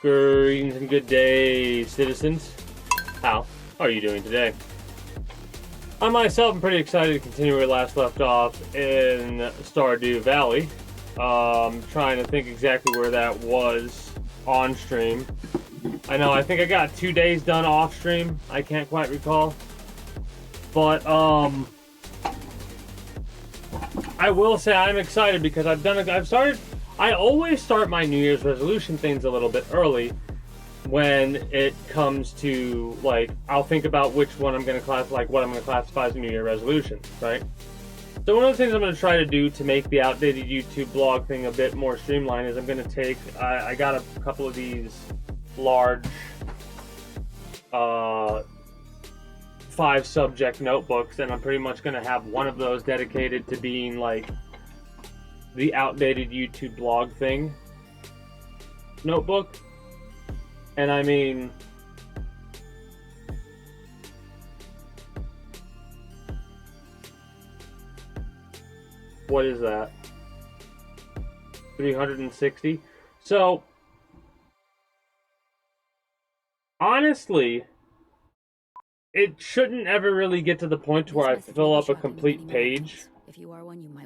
Greetings and good day, citizens. How are you doing today? I myself am pretty excited to continue where we last left off in Stardew Valley. Trying to think exactly where that was on stream. I know, I think I got 2 days done off stream. I can't quite recall. But, I will say I'm excited because I always start my New Year's resolution things a little bit early when it comes to, like, I'll think about which one I'm going to classify, like, what I'm going to classify as a New Year resolution, right? So one of the things I'm going to try to do to make the outdated YouTube blog thing a bit more streamlined is I'm going to take, I got a couple of these large 5 subject notebooks, and I'm pretty much going to have one of those dedicated to being, like, the outdated YouTube blog thing notebook. And I mean, what is that? 360? So, honestly, it shouldn't ever really get to the point where I fill up a complete page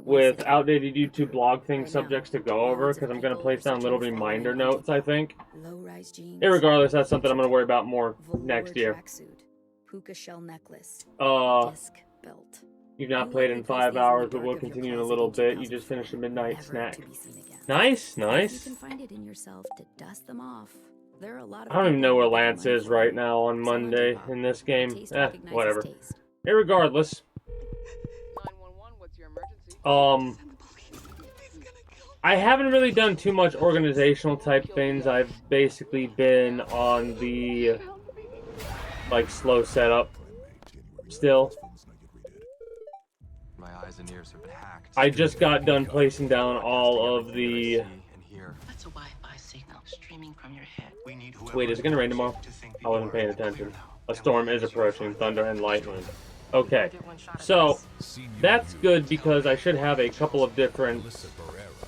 with outdated YouTube blog things, subjects to go over, because I'm going to place down little reminder notes, I think. Irregardless, that's something I'm going to worry about more next year. You've not played in 5 hours, but we'll continue in a little bit. You just finished a midnight snack. Nice, nice. I don't even know where Lance is right now on Monday in this game. Whatever. Irregardless. I haven't really done too much organizational type things. I've basically been on the, like, slow setup still. My eyes and ears have been hacked. I just got done placing down all of the... That's a Wi-Fi signal streaming from your head. Wait, is it gonna rain tomorrow? I wasn't paying attention. A storm is approaching, thunder and lightning. Okay, so that's good because I should have a couple of different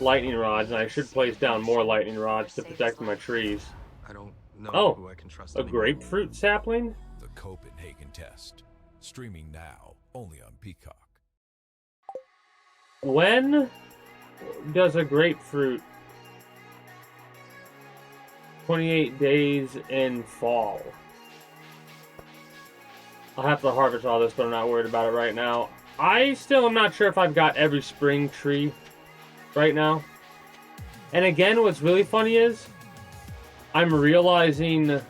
lightning rods, and I should place down more lightning rods to protect my trees. I don't know who I can trust a grapefruit sapling? The Copenhagen test. Streaming now, only on Peacock. When does a grapefruit 28 days in fall? I'll have to harvest all this, but I'm not worried about it right now. I still am not sure if I've got every spring tree right now. And again, what's really funny is I'm realizing I'm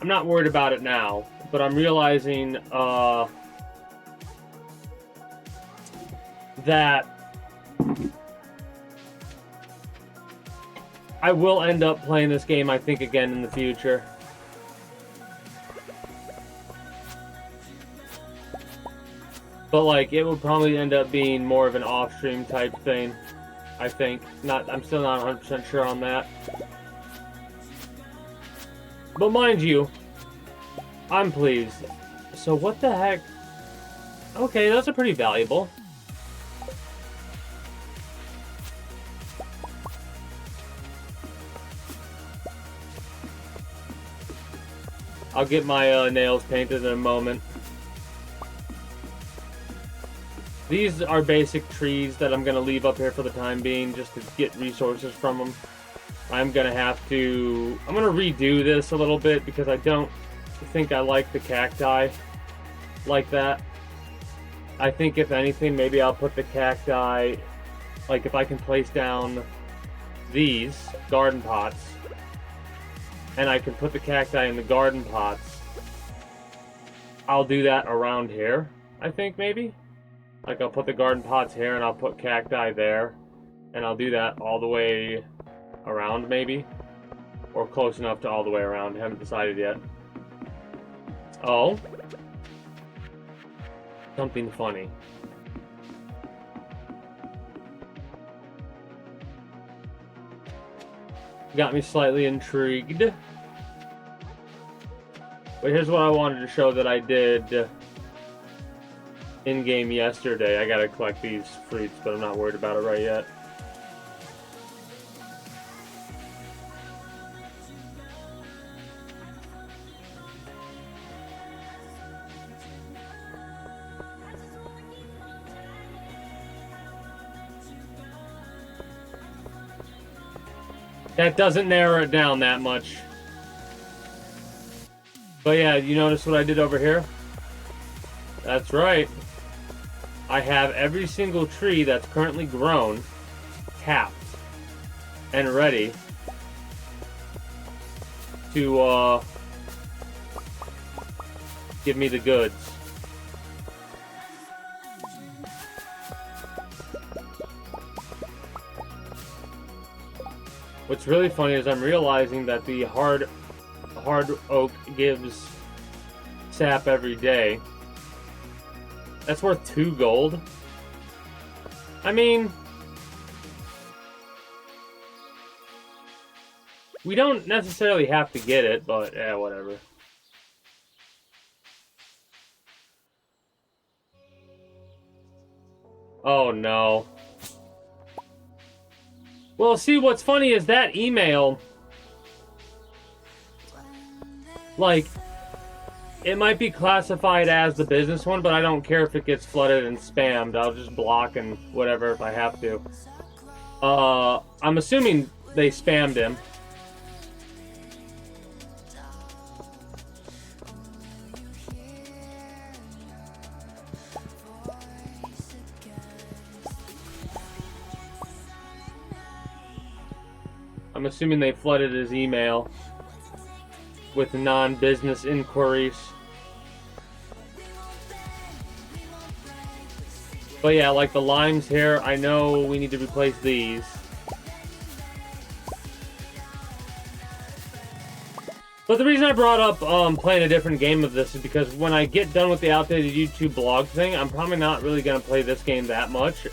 not worried about it now, but I'm realizing that I will end up playing this game, I think, again in the future. But, like, it would probably end up being more of an off-stream type thing, I think. I'm still not 100% sure on that. But mind you, I'm pleased. So what the heck? Okay, those are pretty valuable. I'll get my nails painted in a moment. These are basic trees that I'm going to leave up here for the time being just to get resources from them. I'm going to redo this a little bit because I don't think I like the cacti like that. I think if anything, maybe I'll put the cacti, like if I can place down these garden pots, and I can put the cacti in the garden pots, I'll do that around here, I think, maybe. Like, I'll put the garden pots here, and I'll put cacti there, and I'll do that all the way around, maybe. Or close enough to all the way around. Haven't decided yet. Oh. Something funny. Got me slightly intrigued. But here's what I wanted to show that I did in-game yesterday. I gotta collect these fruits, but I'm not worried about it right yet. That doesn't narrow it down that much. But yeah, you notice what I did over here? That's right. I have every single tree that's currently grown tapped and ready to give me the goods. What's really funny is I'm realizing that the hard oak gives sap every day. That's worth 2 gold. I mean, we don't necessarily have to get it, but yeah, whatever. Oh no. Well, see, what's funny is that email, like, it might be classified as the business one, but I don't care if it gets flooded and spammed. I'll just block and whatever if I have to. I'm assuming they spammed him. I'm assuming they flooded his email with non-business inquiries. But yeah, like the limes here, I know we need to replace these. But the reason I brought up playing a different game of this is because when I get done with the outdated YouTube blog thing, I'm probably not really going to play this game that much.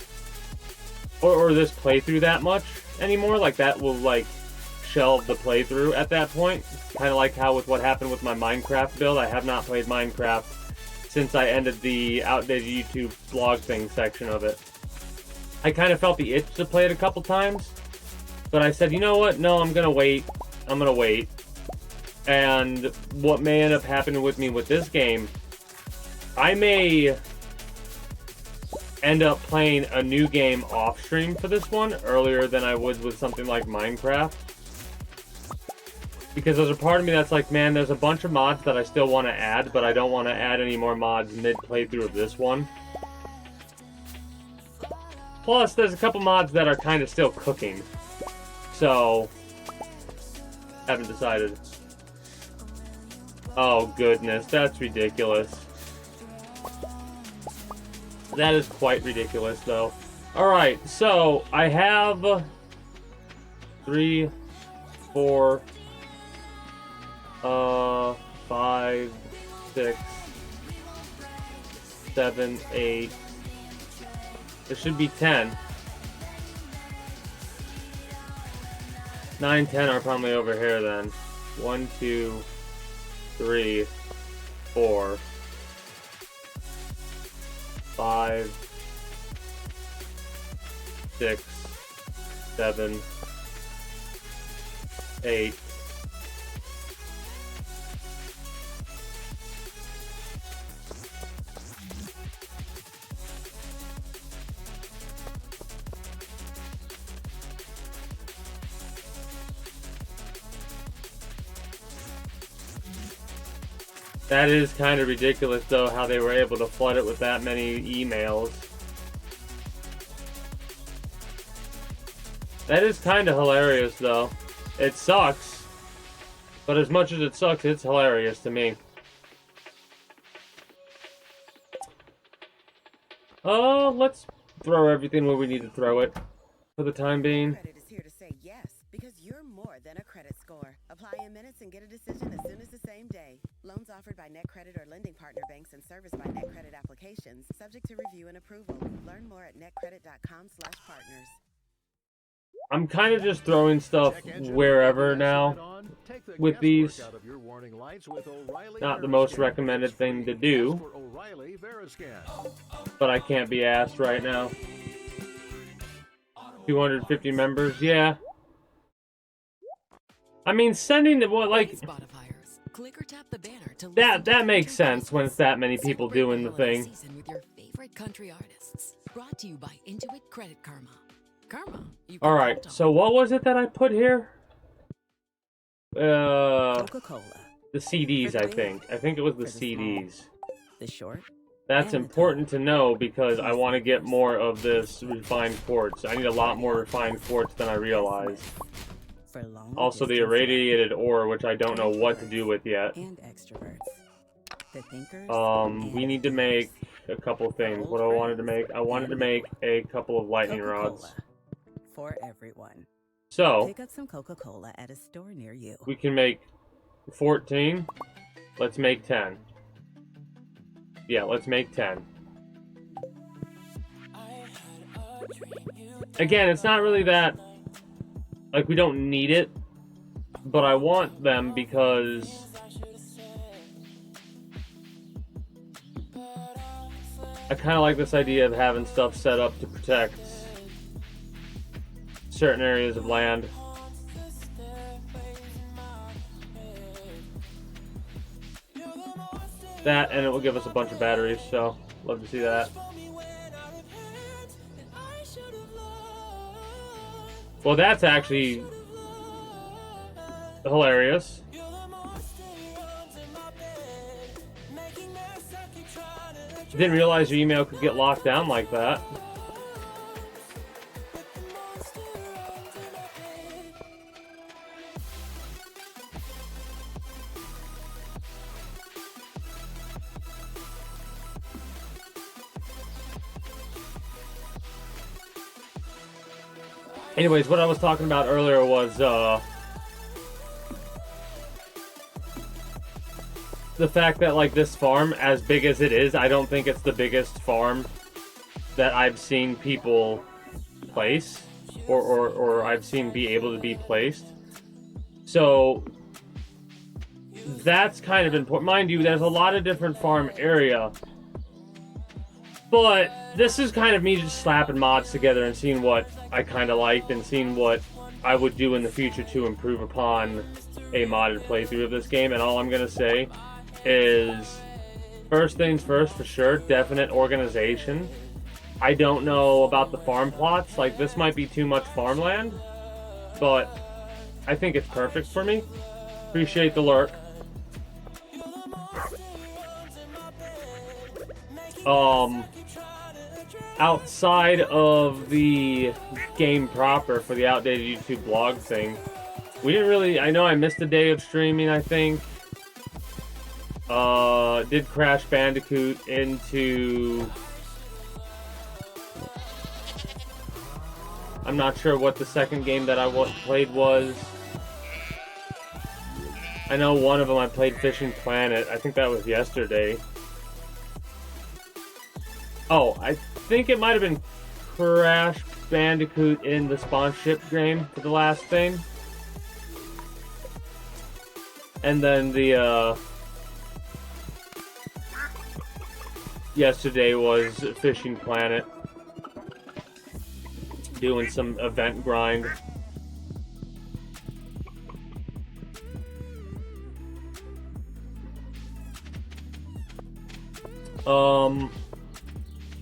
Or this playthrough that much anymore. Like, that will, like, shelve the playthrough at that point. Kind of like how with what happened with my Minecraft build. I have not played Minecraft since I ended the outdated YouTube blog thing section of it. I kind of felt the itch to play it a couple times. But I said, you know what? No, I'm going to wait. I'm going to wait. And what may end up happening with me with this game, I may end up playing a new game off stream for this one earlier than I would with something like Minecraft. Because there's a part of me that's like, man, there's a bunch of mods that I still want to add, but I don't want to add any more mods mid-playthrough of this one. Plus, there's a couple mods that are kind of still cooking. So, haven't decided. Oh, goodness, that's ridiculous. That is quite ridiculous, though. Alright, so, I have 3, 4, 5, 6, 7, 8. There should be 10. 9, 10 are probably over here then. 1, 2, 3, 4, 5, 6, 7, 8. That is kind of ridiculous, though, how they were able to flood it with that many emails. That is kind of hilarious, though. It sucks. But as much as it sucks, it's hilarious to me. Oh, let's throw everything where we need to throw it for the time being. Credit is here to say yes, because you're more than a credit score. Apply in minutes and get a decision as soon as the same day. Loans offered by NetCredit or lending partner banks and serviced by NetCredit applications, subject to review and approval. Learn more at netcredit.com/partners. I'm kind of just throwing stuff wherever now with these. Not the most recommended thing to do, but I can't be asked right now. 250 members, yeah. I mean, sending the what, like that makes sense when it's that many people doing the thing. With your favorite country artists. Brought to you by Intuit Credit Karma. Karma. All right. So what was it that I put here? Coca-Cola. The CDs, For the I big, think. I think it was the for the small. CDs. The short. That's and the important tall. to know because I He's want to the get first. more of this refined quartz. I need a lot more refined quartz than I realized. For long Also the distance irradiated ore, which I don't know what to Introverts do with yet. and extroverts. The thinkers. We and need to the make doers. a couple things. Old What I wanted to friends make? I wanted and to new make ones. a couple of lightning Coca-Cola. rods. For everyone. So, Pick up some Coca-Cola at a store near you. we can make 14. Let's make 10. Yeah, let's make 10. Again, it's not really that... Like, we don't need it. But I want them because... I kind of like this idea of having stuff set up to protect certain areas of land. That, and it will give us a bunch of batteries, so love to see that. Well, that's actually hilarious. Didn't realize your email could get locked down like that. Anyways, what I was talking about earlier was the fact that, like, this farm, as big as it is, I don't think it's the biggest farm that I've seen people place, or I've seen be able to be placed. So that's kind of important. Mind you, there's a lot of different farm area, but this is kind of me just slapping mods together and seeing what I kind of liked and seeing what I would do in the future to improve upon a modded playthrough of this game. And all I'm gonna say is, first things first, for sure, definite organization. I don't know about the farm plots. Like, this might be too much farmland, but I think it's perfect for me. Appreciate the lurk. Outside of the game proper for the outdated YouTube blog thing, we didn't really... I know I missed a day of streaming, I think. Did Crash Bandicoot into... I'm not sure what the second game that I played was. I know one of them I played Fishing Planet. I think that was yesterday. Oh, I think it might have been Crash Bandicoot in the sponsorship game for the last thing. And then the, yesterday was Fishing Planet. Doing some event grind.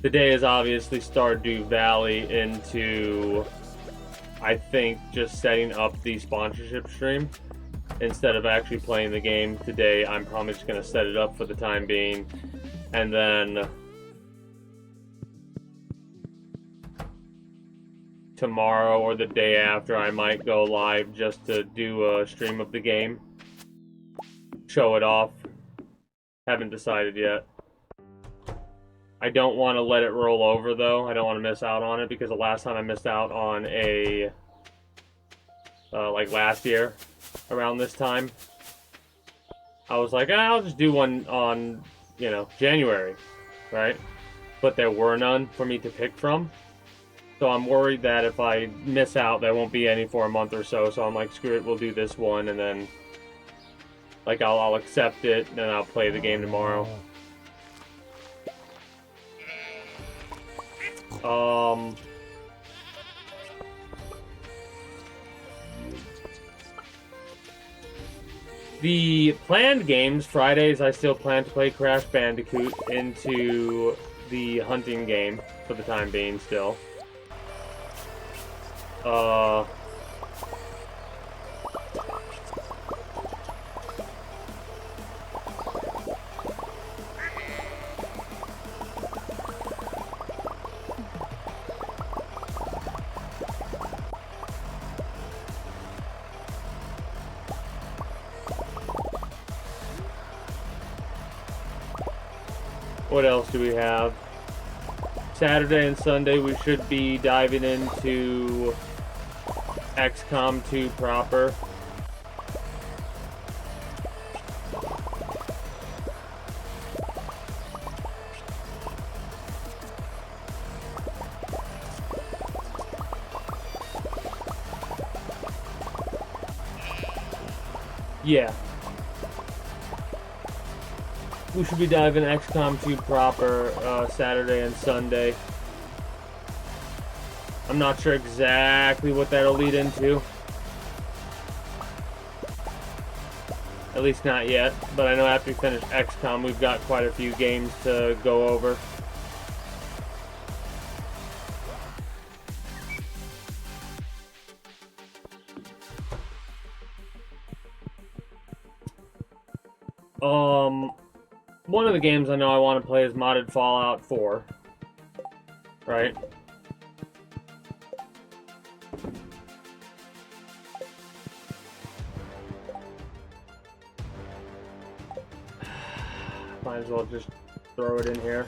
Today is obviously Stardew Valley into, I think, just setting up the sponsorship stream. Instead of actually playing the game today, I'm probably just going to set it up for the time being. And then tomorrow or the day after, I might go live just to do a stream of the game. Show it off. Haven't decided yet. I don't want to let it roll over, though. I don't want to miss out on it, because the last time I missed out on a... like last year, around this time, I was like, I'll just do one on, you know, January, right? But there were none for me to pick from. So I'm worried that if I miss out, there won't be any for a month or so. So I'm like, screw it, we'll do this one, and then, like, I'll accept it, and then I'll play the game tomorrow. The planned games, Fridays, I still plan to play Crash Bandicoot into the hunting game for the time being still. What else do we have? Saturday and Sunday we should be diving into XCOM 2 proper. Yeah. We should be diving XCOM 2 proper Saturday and Sunday. I'm not sure exactly what that'll lead into. At least not yet. But I know after we finish XCOM, we've got quite a few games to go over. One of the games I know I want to play is modded Fallout 4. Right? Might as well just throw it in here.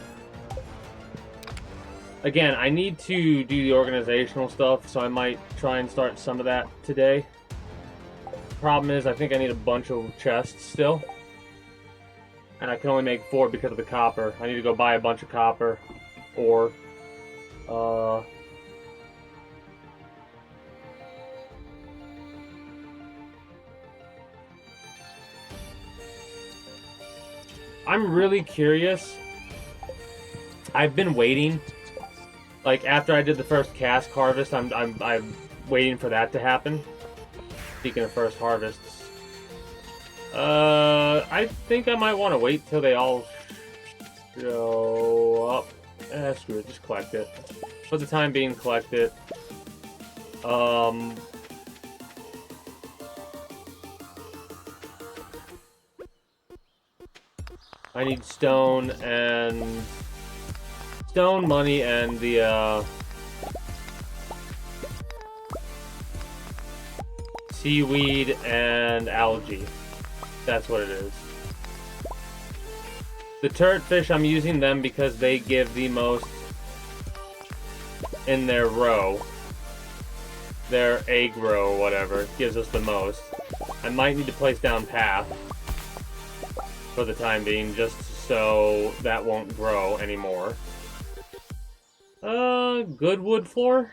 Again, I need to do the organizational stuff, so I might try and start some of that today. Problem is, I think I need a bunch of chests still. And I can only make 4 because of the copper. I need to go buy a bunch of copper. Or, I'm really curious. I've been waiting. Like, after I did the first cask harvest, I'm waiting for that to happen. Speaking of first harvests. I think I might want to wait till they all show up. Screw it, just collect it. For the time being, collect it. I need stone, money, and the, seaweed and algae. That's what it is. The turret fish, I'm using them because they give the most in their row. Their egg row or whatever gives us the most. I might need to place down path for the time being, just so that won't grow anymore. Good wood floor?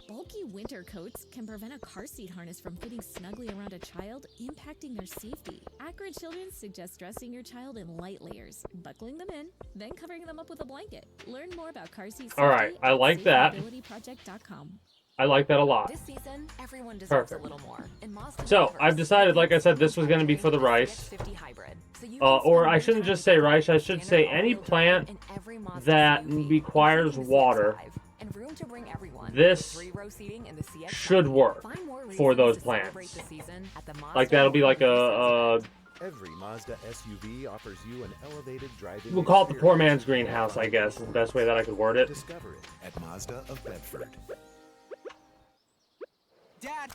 Bulky winter coats can prevent a car seat harness from fitting snugly around a child, impacting their safety. Accurate Children suggests dressing your child in light layers, buckling them in, then covering them up with a blanket. Learn more about car seat safety. All right, I like that. I like that a lot. This season, everyone deserves Perfect. a little more. And Mazda So, offers I've decided, like I said, this was going to be for the rice. CX-50 hybrid. So you Or can I spend shouldn't more just say time rice, I with should standard say any all-wheel drive plant in every Mazda that CUV, requires including the water. CX-5, and room to bring everyone. This Three-row seating in the CX-5. should work Find more for reasons those to plants. celebrate the season at the Like, Mazda that'll be like CUV. Every Mazda SUV offers you an elevated driving we'll call it the poor man's experience. greenhouse, I guess, is the best way that I could word it. Discover it at Mazda of Bedford. Dad,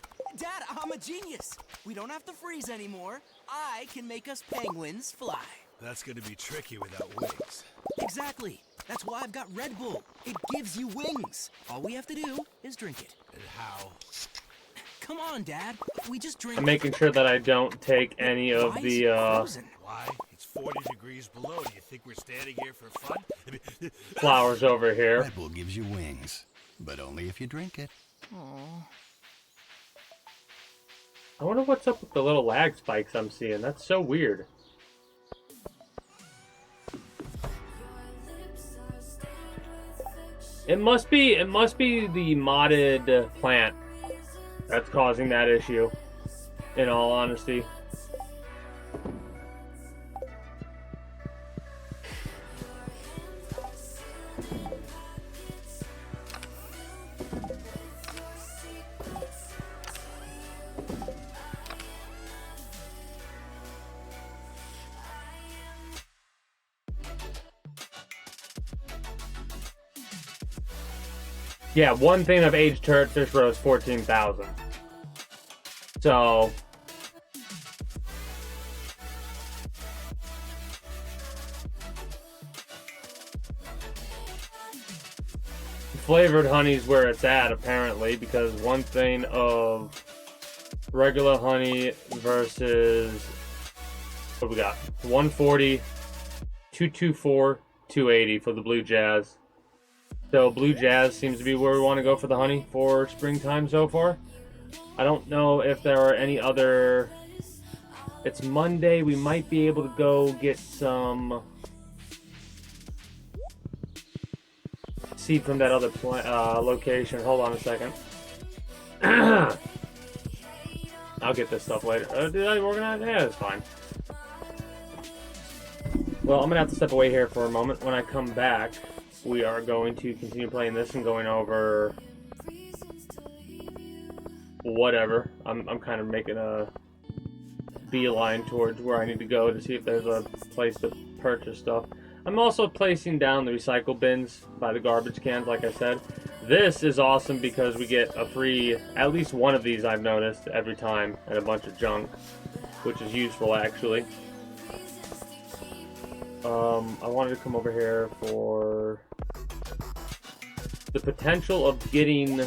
I'm a genius. We don't have to freeze anymore. I can make us penguins fly. That's gonna be tricky without wings. Exactly. That's why I've got Red Bull. It gives you wings. All we have to do is drink it. And how? Come on, Dad. We just drink. I'm making sure that I don't take any of Why is the, it frozen? Why? It's 40 degrees below. Do you think we're standing here for fun? flowers over here. Red Bull gives you wings, but only if you drink it. I wonder what's up with the little lag spikes I'm seeing. That's so weird. It must be the modded plant that's causing that issue, in all honesty. Yeah, one thing of aged turtfish roe is 14,000. So flavored honey's where it's at, apparently, because one thing of regular honey versus, what we got? 140, 224, 280 for the Blue Jazz. So Blue Jazz seems to be where we want to go for the honey for springtime so far. I don't know if there are any other... It's Monday, we might be able to go get some seed from that other location. Hold on a second. I'll get this stuff later. Did I organize? Yeah, it's fine. Well, I'm gonna have to step away here for a moment. When I come back, we are going to continue playing this and going over whatever. I'm kind of making a beeline towards where I need to go to see if there's a place to purchase stuff. I'm also placing down the recycle bins by the garbage cans, like I said. This is awesome because we get a free, at least one of these I've noticed every time, and a bunch of junk, which is useful actually. I wanted to come over here for the potential of getting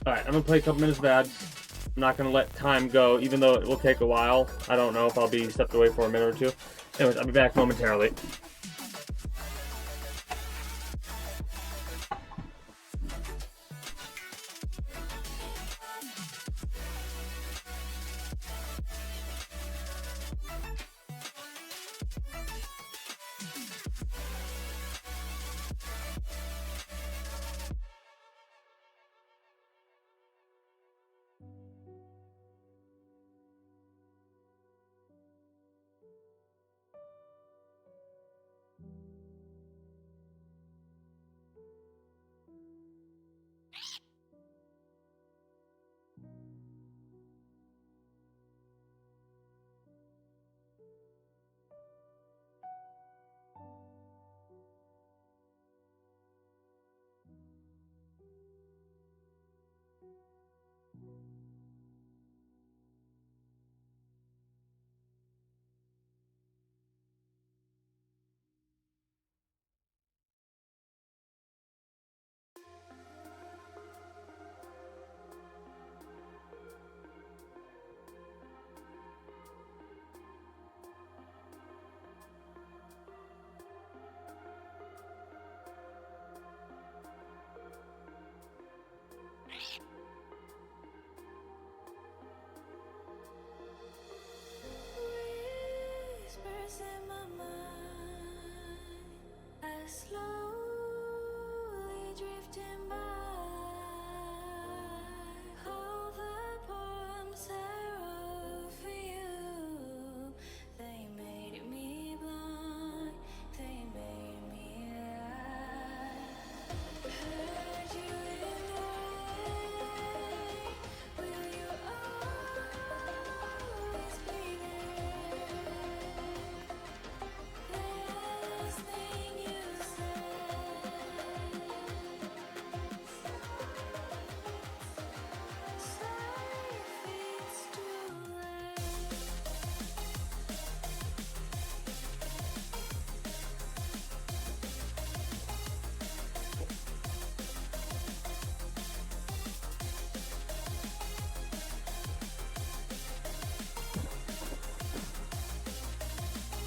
Alright, I'm gonna play a couple minutes of ads. I'm not gonna let time go, even though it will take a while. I don't know if I'll be stepped away for a minute or two. Anyways, I'll be back momentarily.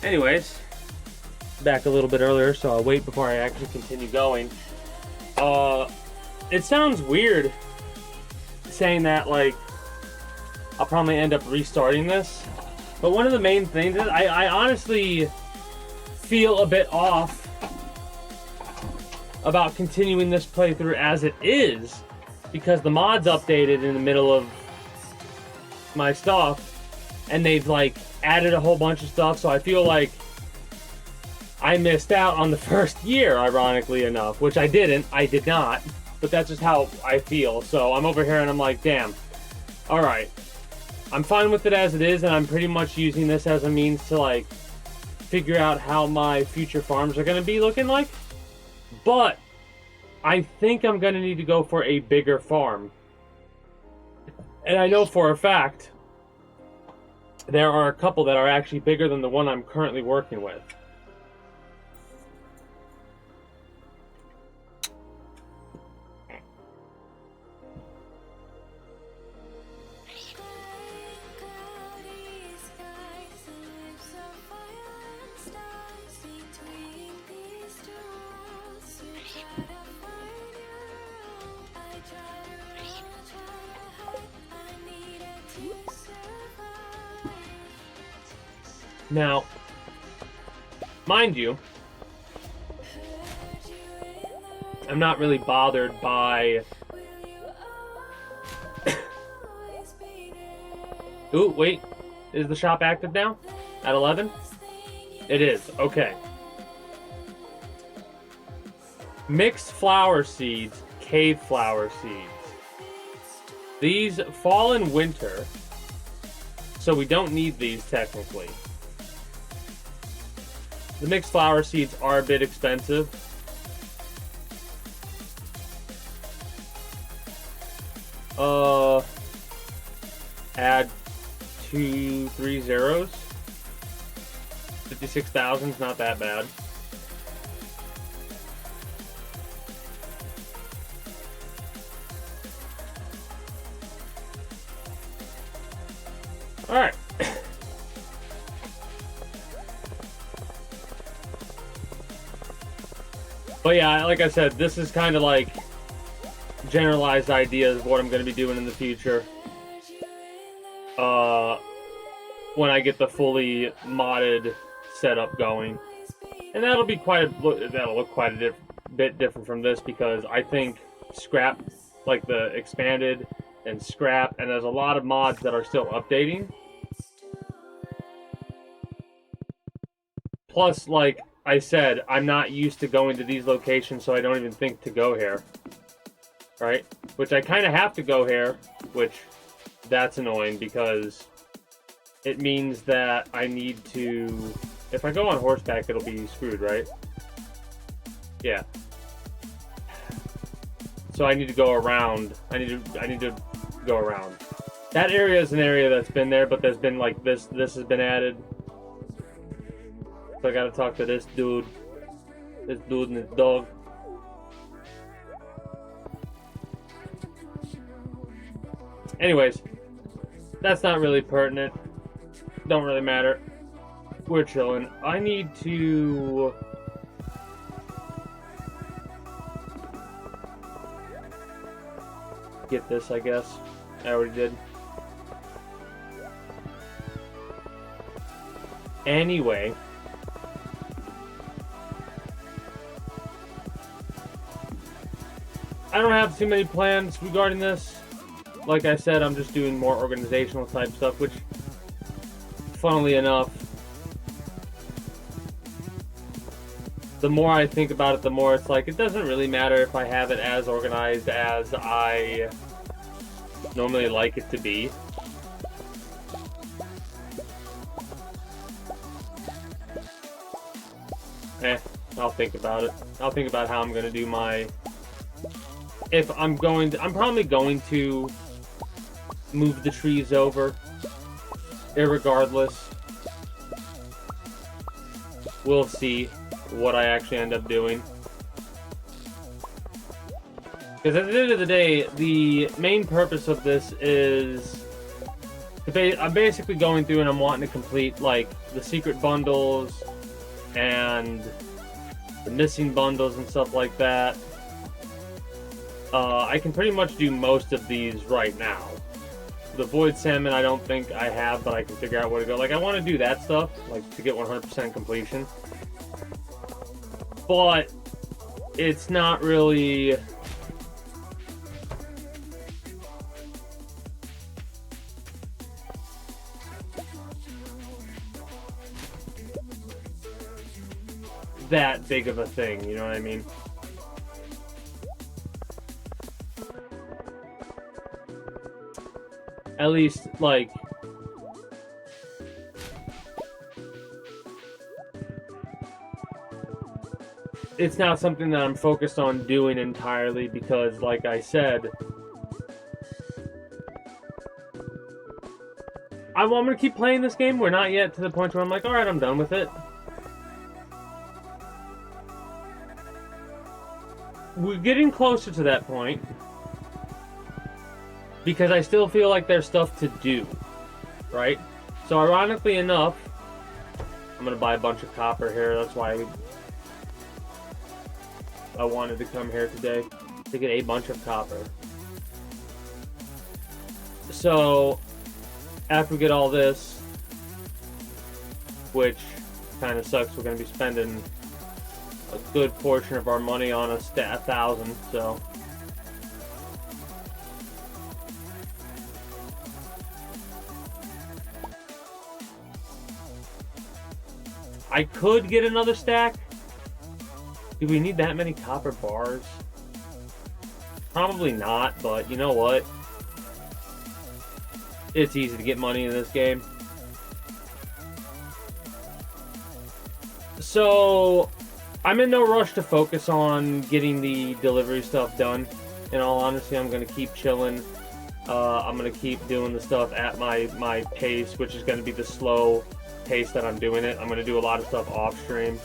Anyways, back a little bit earlier, so I'll wait before I actually continue going. It sounds weird saying that, like, I'll probably end up restarting this. But one of the main things is I honestly feel a bit off about continuing this playthrough as it is, because the mods updated in the middle of my stuff, and they've, like, added a whole bunch of stuff, so I feel like I missed out on the first year, ironically enough, which I didn't. I did not. but that's just how I feel. So I'm over here and I'm like, damn, alright. I'm fine with it as it is, and I'm pretty much using this as a means to, like, figure out how my future farms are going to be looking like. But I think I'm going to need to go for a bigger farm. And I know for a fact there are a couple that are actually bigger than the one I'm currently working with. Now, mind you, I'm not really bothered by... Ooh, wait. Is the shop active now? At 11? It is. Okay. Mixed flower seeds, cave flower seeds. These fall in winter, so we don't need these technically. The mixed flower seeds are a bit expensive. Add 2, 3 zeros. 56,000 is not that bad. Alright. But yeah, like I said, this is kind of like generalized ideas of what I'm going to be doing in the future. When I get the fully modded setup going. And that'll be that'll look quite a bit different from this, because I think scrap, like the expanded and scrap, and there's a lot of mods that are still updating. Plus, like I said, I'm not used to going to these locations, so I don't even think to go here. Right? Which I kind of have to go here, which that's annoying, because it means that I need to... If I go on horseback, it'll be screwed, right? Yeah. So I need to go around. I need to go around. That area is an area that's been there, but there's been like this has been added. So I gotta talk to this dude. This dude and his dog. Anyways, that's not really pertinent. Don't really matter. We're chilling. I need to... get this, I guess. I already did. Anyway. I don't have too many plans regarding this. Like I said, I'm just doing more organizational type stuff, which, funnily enough, the more I think about it, the more it's like, it doesn't really matter if I have it as organized as I normally like it to be. I'll think about it. I'll think about how I'm going to do my... If I'm going to... I'm probably going to move the trees over, irregardless. We'll see what I actually end up doing. Because at the end of the day, the main purpose of this is... I'm basically going through and I'm wanting to complete, like, the secret bundles and the missing bundles and stuff like that. I can pretty much do most of these right now. The Void Salmon I don't think I have, but I can figure out where to go. Like, I want to do that stuff, like, to get 100% completion. But it's not really... that big of a thing, you know what I mean? at least, like, it's not something that I'm focused on doing entirely because, like I said, I'm going to keep playing this game. We're not yet to the point where I'm like, alright, I'm done with it. We're getting closer to that point because I still feel like there's stuff to do, right? So ironically enough, I'm going to buy a bunch of copper here. That's why I wanted to come here today to get a bunch of copper. So after we get all this, which kind of sucks, we're going to be spending a good portion of our money on a 1,000, so I could get another stack. Do we need that many copper bars? Probably not, but you know what? It's easy to get money in this game. So, I'm in no rush to focus on getting the delivery stuff done. In all honesty, I'm going to keep chilling. I'm going to keep doing the stuff at my pace, which is going to be the slow pace that I'm doing it. I'm going to do a lot of stuff off stream.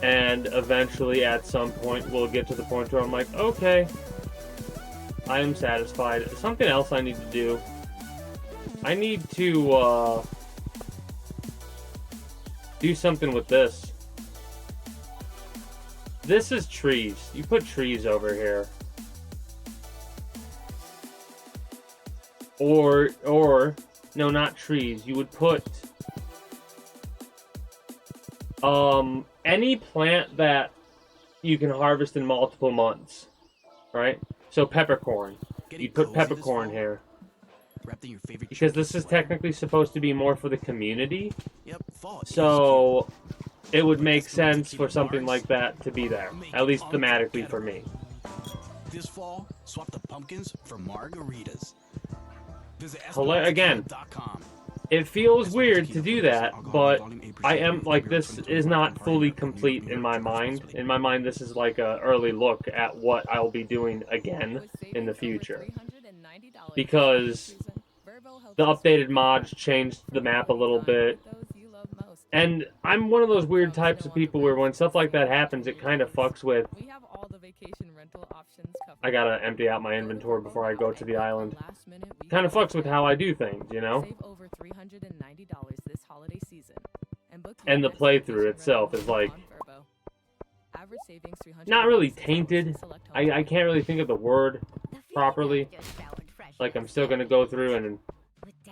And eventually, at some point, we'll get to the point where I'm like, okay, I am satisfied. Something else I need to do. I need to do something with this. This is trees. You put trees over here. Or no, not trees. You would put any plant that you can harvest in multiple months, right? So peppercorn. You put peppercorn here. Because this is technically supposed to be more for the community. So it would make sense for something like that to be there. At least thematically for me. This fall, swap the pumpkins for margaritas. Again, it feels weird to do that, but I am, like, this is not fully complete in my mind. In my mind, this is like an early look at what I'll be doing again in the future. Because the updated mods changed the map a little bit. And I'm one of those weird types of people where when stuff like that happens, it kind of fucks with... I gotta empty out my inventory before I go to the island. Kind of fucks with how I do things, you know? And the playthrough itself is like... not really tainted. I can't really think of the word properly. Like, I'm still gonna go through and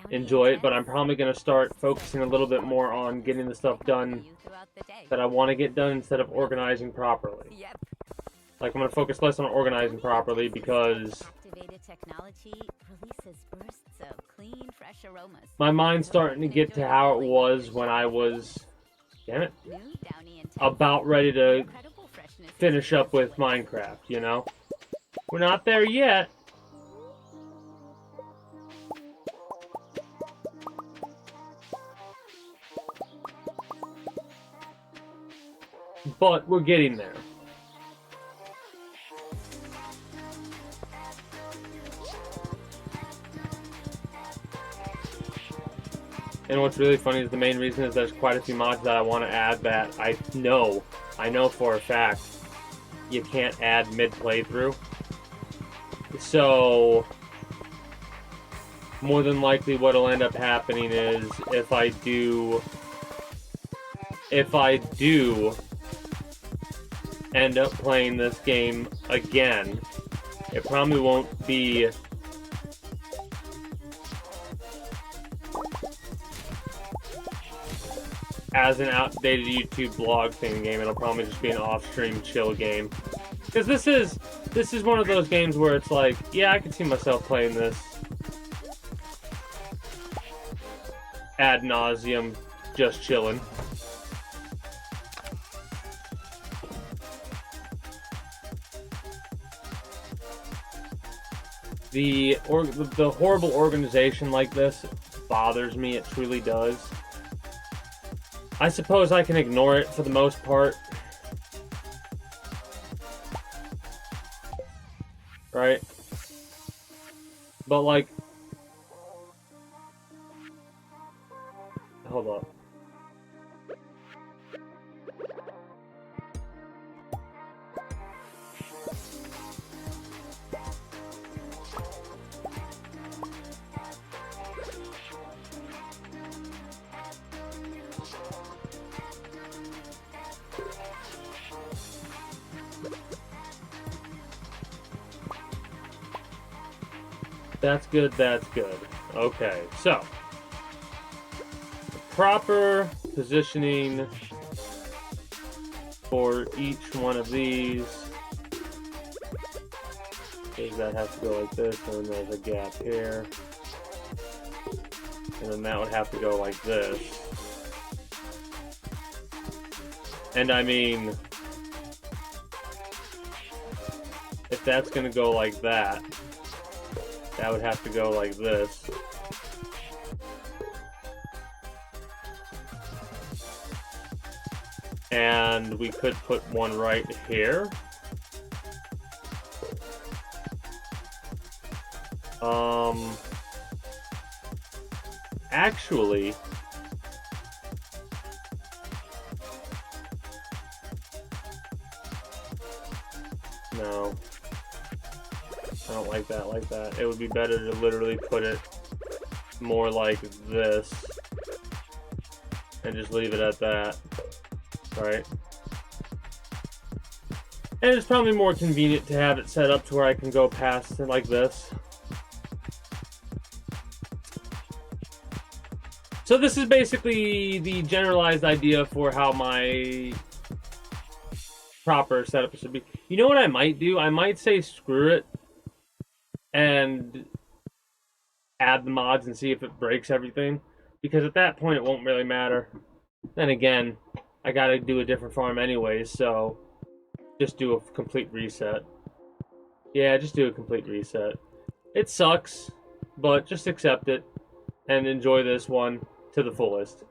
enjoy it, but I'm probably gonna start focusing a little bit more on getting the stuff done that I want to get done instead of organizing properly. Like, I'm gonna focus less on organizing properly because my mind's starting to get to how it was when I was, damn it, about ready to finish up with Minecraft, you know? We're not there yet. But we're getting there. And what's really funny is the main reason is there's quite a few mods that I want to add that I know for a fact you can't add mid-playthrough. So, more than likely what'll end up happening is if I do end up playing this game again, it probably won't be as an outdated YouTube blog thing game. It'll probably just be an off-stream chill game. Because this is one of those games where it's like, yeah, I could see myself playing this ad nauseum, just chilling. The horrible organization like this bothers me. It truly does. I suppose I can ignore it for the most part. Right? But like... Hold up. That's good, that's good. Okay, so. Proper positioning for each one of these. Does that have to go like this? And then there's a gap here. And then that would have to go like this. And I mean, if that's gonna go like that, that would have to go like this. And we could put one right here. Actually, no. I don't like that like that. It would be better to literally put it more like this and just leave it at that, right? And it's probably more convenient to have it set up to where I can go past it like this. So this is basically the generalized idea for how my proper setup should be. You know what I might do? I might say screw it and add the mods and see if it breaks everything, because at that point it won't really matter. Then again, I gotta do a different farm anyways, so just do a complete reset. Yeah, just do a complete reset. It sucks, but just accept it and enjoy this one to the fullest.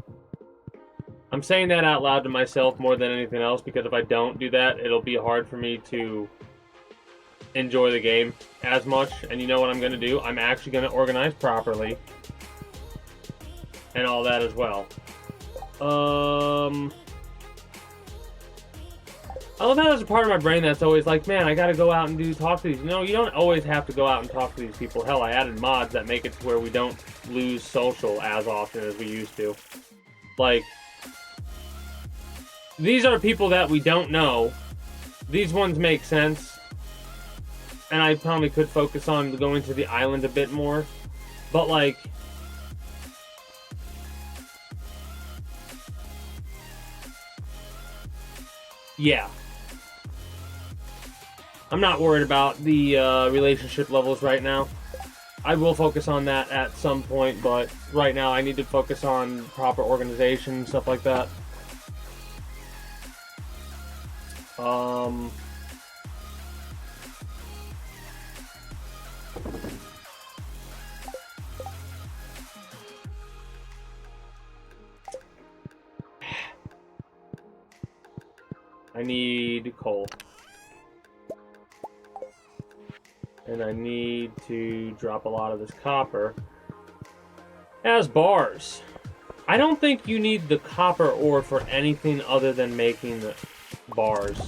I'm saying that out loud to myself more than anything else, because if I don't do that, it'll be hard for me to enjoy the game as much. And you know what I'm going to do? I'm actually going to organize properly and all that as well. I love how there's a part of my brain that's always like, man, I gotta go out and talk to these. No, you don't always have to go out and talk to these people. Hell, I added mods that make it to where we don't lose social as often as we used to. Like, these are people that we don't know. These ones make sense. And I probably could focus on going to the island a bit more. But like, yeah. I'm not worried about the relationship levels right now. I will focus on that at some point, but right now I need to focus on proper organization and stuff like that. I need coal. And I need to drop a lot of this copper as bars. I don't think you need the copper ore for anything other than making the bars.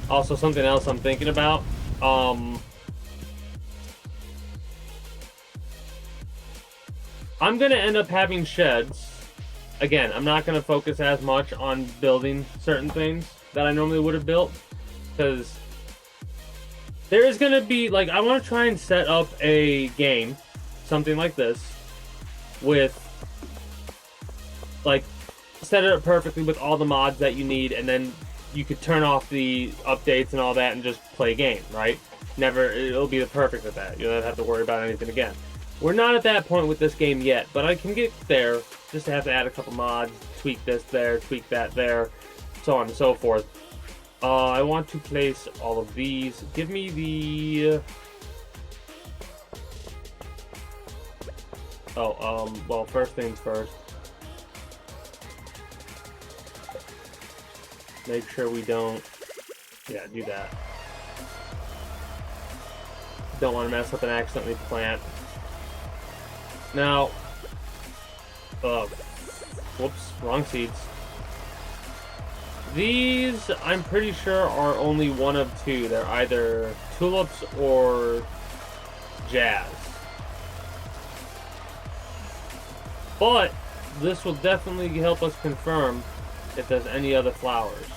Also, something else I'm thinking about. I'm going to end up having sheds. Again, I'm not going to focus as much on building certain things that I normally would have built. Because there is going to be, like, I want to try and set up a game, something like this, with, like, set it up perfectly with all the mods that you need, and then you could turn off the updates and all that and just play a game, right? It'll be the perfect with that. You don't have to worry about anything again. We're not at that point with this game yet, but I can get there. Just have to add a couple mods, tweak this there, tweak that there, so on and so forth. I want to place all of these. Give me the... well, first things first. Make sure we don't... Yeah, do that. Don't want to mess up and accidentally plant. Now... whoops, wrong seeds. These, I'm pretty sure, are only one of two. They're either tulips or jazz. But this will definitely help us confirm if there's any other flowers.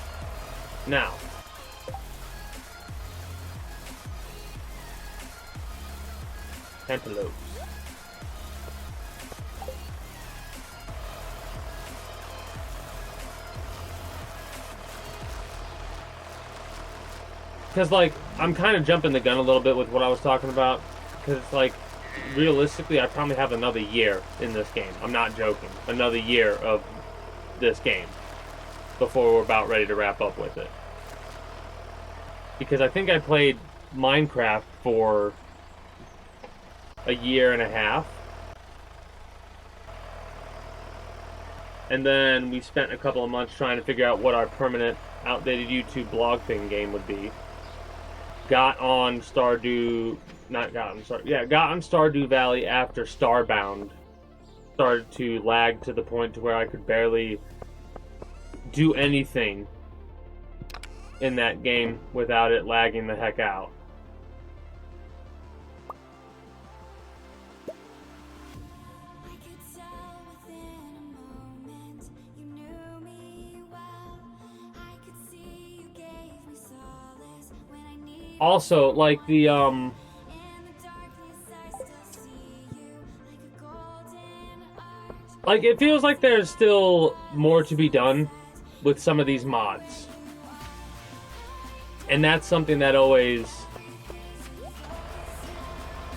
Now, cantaloupes. Because, like, I'm kind of jumping the gun a little bit with what I was talking about. Because, like, realistically, I probably have another year in this game. I'm not joking. Another year of this game before we're about ready to wrap up with it. Because I think I played Minecraft for a year and a half. And then we spent a couple of months trying to figure out what our permanent outdated YouTube blog thing game would be. Got on Stardew, got on Stardew Valley after Starbound started to lag to the point to where I could barely do anything in that game without it lagging the heck out. Also, like the, like, it feels like there's still more to be done with some of these mods. And that's something that always,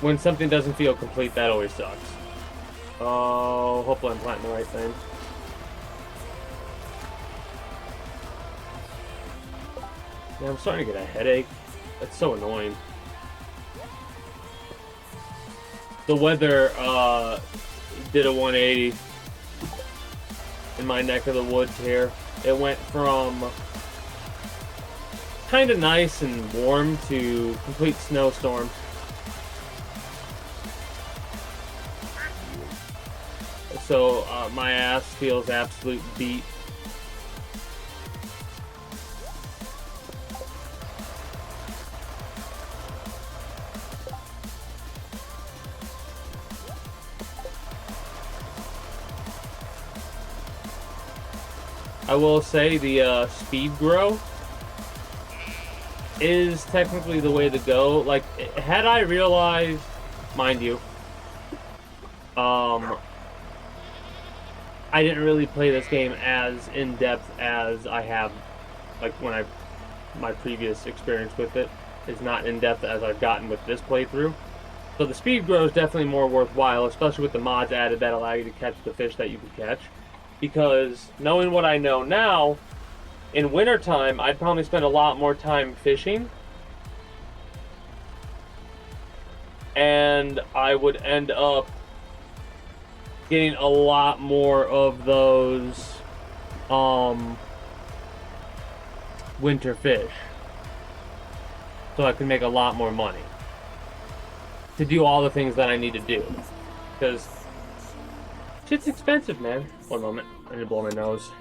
when something doesn't feel complete, that always sucks. Oh, hopefully I'm planting the right thing. Yeah, I'm starting to get a headache. That's so annoying. The weather did a 180 in my neck of the woods here. It went from kind of nice and warm to complete snowstorm. So my ass feels absolute beat. I will say the speed grow is technically the way to go. Like, had I realized, mind you, I didn't really play this game as in-depth as I have, like, when my previous experience with it is not in-depth as I've gotten with this playthrough. So the speed grow is definitely more worthwhile, especially with the mods added that allow you to catch the fish that you can catch. Because knowing what I know now, in wintertime, I'd probably spend a lot more time fishing. And I would end up getting a lot more of those winter fish. So I can make a lot more money to do all the things that I need to do. Because shit's expensive, man. One moment. I need to blow my nose.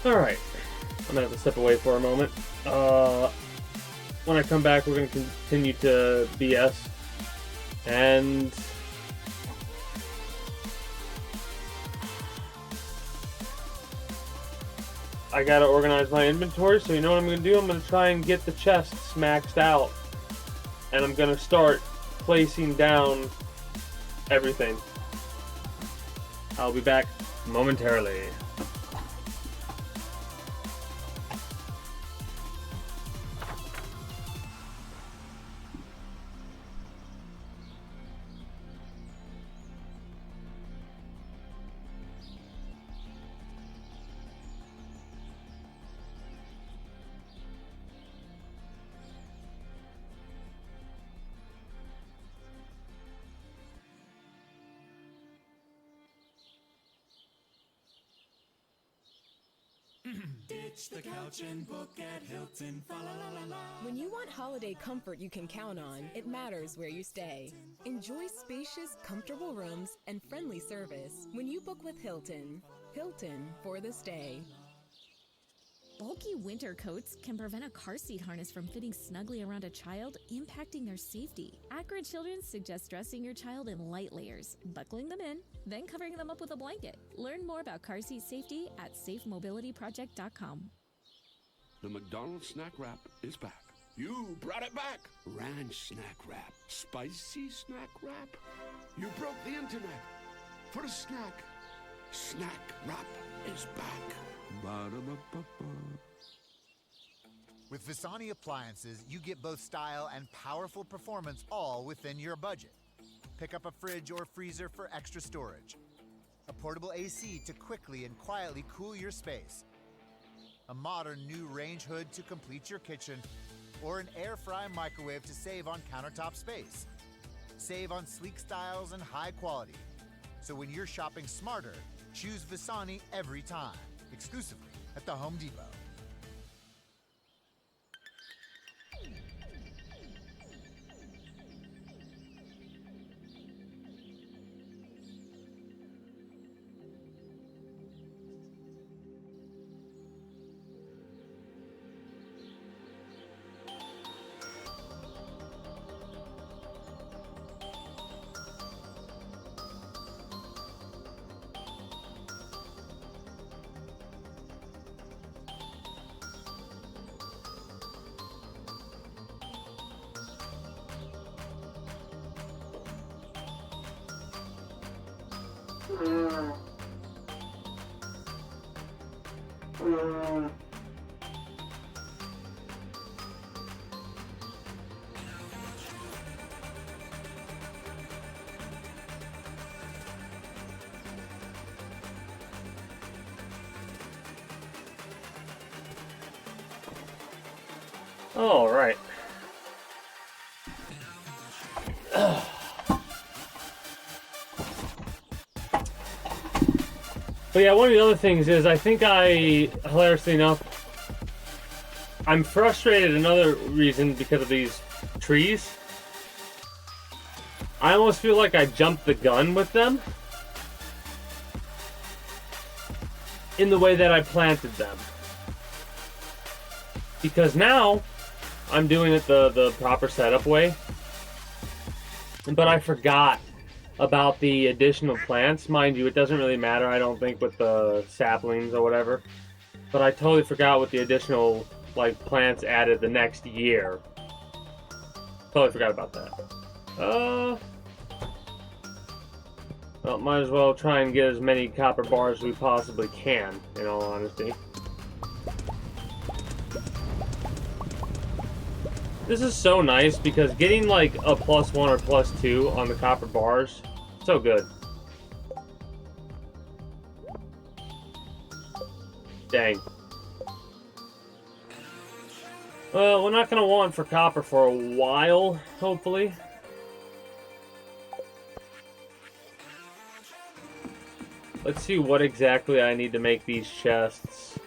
Alright. I'm gonna have to step away for a moment. When I come back, we're gonna continue to BS. And I gotta organize my inventory, so you know what I'm gonna do? I'm gonna try and get the chests maxed out. And I'm gonna start placing down everything. I'll be back momentarily. Ditch the couch and book at Hilton. Fa la la la la. When you want holiday comfort you can count on, it matters where you stay. Enjoy spacious, comfortable rooms and friendly service when you book with Hilton. Hilton for the stay. Bulky winter coats can prevent a car seat harness from fitting snugly around a child, impacting their safety. Accurate Children suggests dressing your child in light layers, buckling them in, then covering them up with a blanket. Learn more about car seat safety at safemobilityproject.com. The McDonald's snack wrap is back. You brought it back. Ranch snack wrap. Spicy snack wrap. You broke the internet. For a snack. Snack wrap is back. Ba-da-ba-ba-ba. With Visani appliances, you get both style and powerful performance all within your budget. Pick up a fridge or freezer for extra storage, a portable AC to quickly and quietly cool your space, a modern new range hood to complete your kitchen, or an air fry microwave to save on countertop space. Save on sleek styles and high quality. So when you're shopping smarter, choose Visani every time, exclusively at the Home Depot. All right. But yeah, one of the other things is I think hilariously enough, I'm frustrated another reason because of these trees. I almost feel like I jumped the gun with them in the way that I planted them. Because now I'm doing it the proper setup way. But I forgot about the additional plants. Mind you, it doesn't really matter, I don't think, with the saplings or whatever. But I totally forgot with the additional, like, plants added the next year. Totally forgot about that. Well, might as well try and get as many copper bars as we possibly can, in all honesty. This is so nice because getting like a +1 or +2 on the copper bars, so good. Dang. Well, we're not gonna want for copper for a while, hopefully. Let's see what exactly I need to make these chests.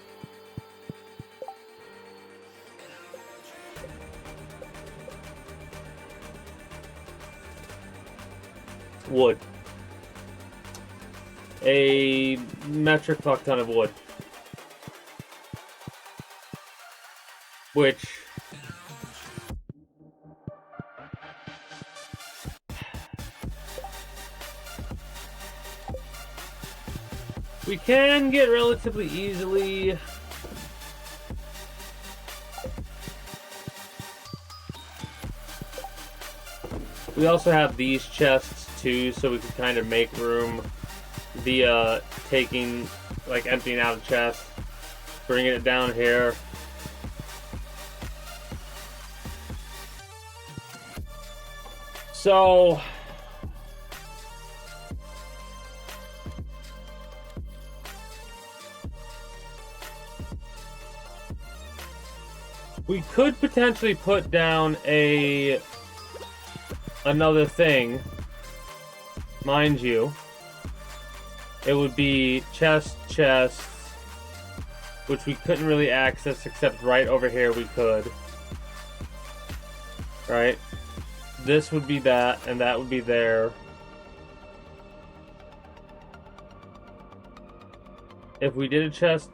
Wood. A metric fuck ton of wood. which we can get relatively easily. We also have these chests too, so we can kind of make room via taking, like, emptying out a chest, bringing it down here. So we could potentially put down another thing, mind you. It would be chests, which we couldn't really access except right over here we could. Right? This would be that, and that would be there. If we did a chest,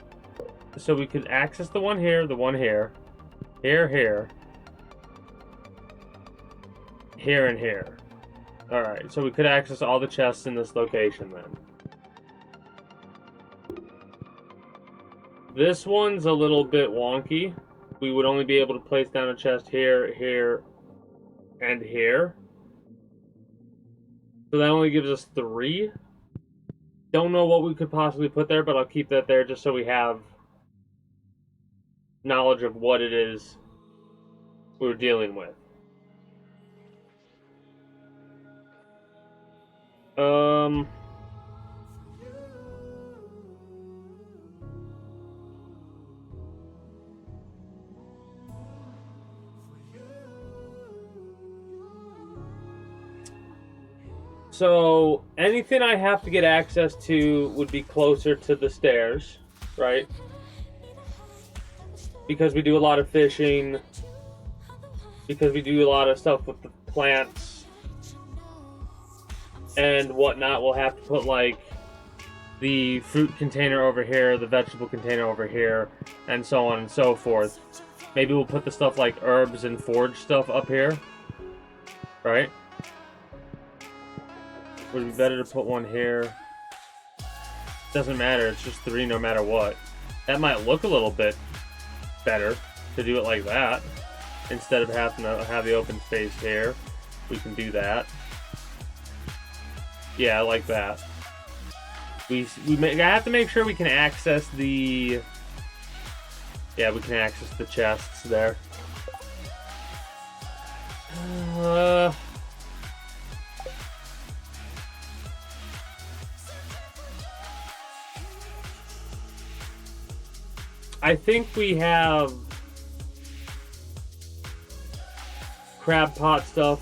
so we could access the one here, here, and here. Alright, so we could access all the chests in this location then. This one's a little bit wonky. We would only be able to place down a chest here, here, and here. So that only gives us 3. Don't know what we could possibly put there, but I'll keep that there just so we have knowledge of what it is we're dealing with. So anything I have to get access to would be closer to the stairs, right? Because we do a lot of fishing, because we do a lot of stuff with the plants and whatnot. We'll have to put, like, the fruit container over here, the vegetable container over here, and so on and so forth. Maybe we'll put the stuff like herbs and forage stuff up here, right? Would it be better to put one here? Doesn't matter, it's just 3 no matter what. That might look a little bit better to do it like that. Instead of having to have the open space here, we can do that. Yeah, I like that. I have to make sure we can access the... Yeah, we can access the chests there. I think we have crab pot stuff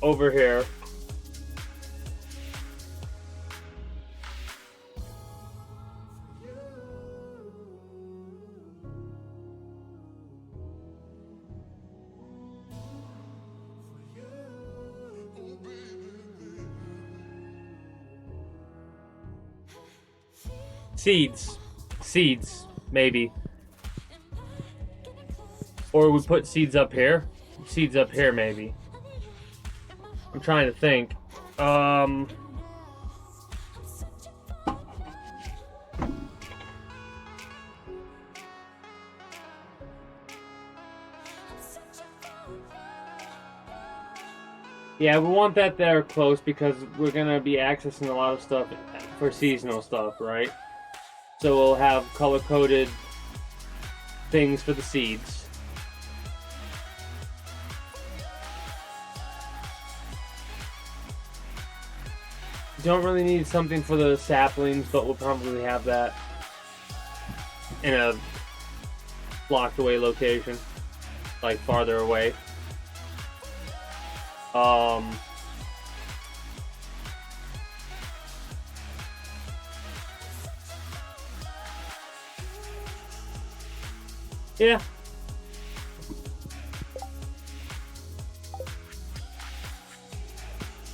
over here. Seeds, maybe. Or we put seeds up here. Seeds up here, maybe. I'm trying to think. Yeah, we want that there close because we're gonna be accessing a lot of stuff for seasonal stuff, right? So we'll have color-coded things for the seeds. Don't really need something for the saplings, but we'll probably have that in a blocked away location, like farther away. Yeah.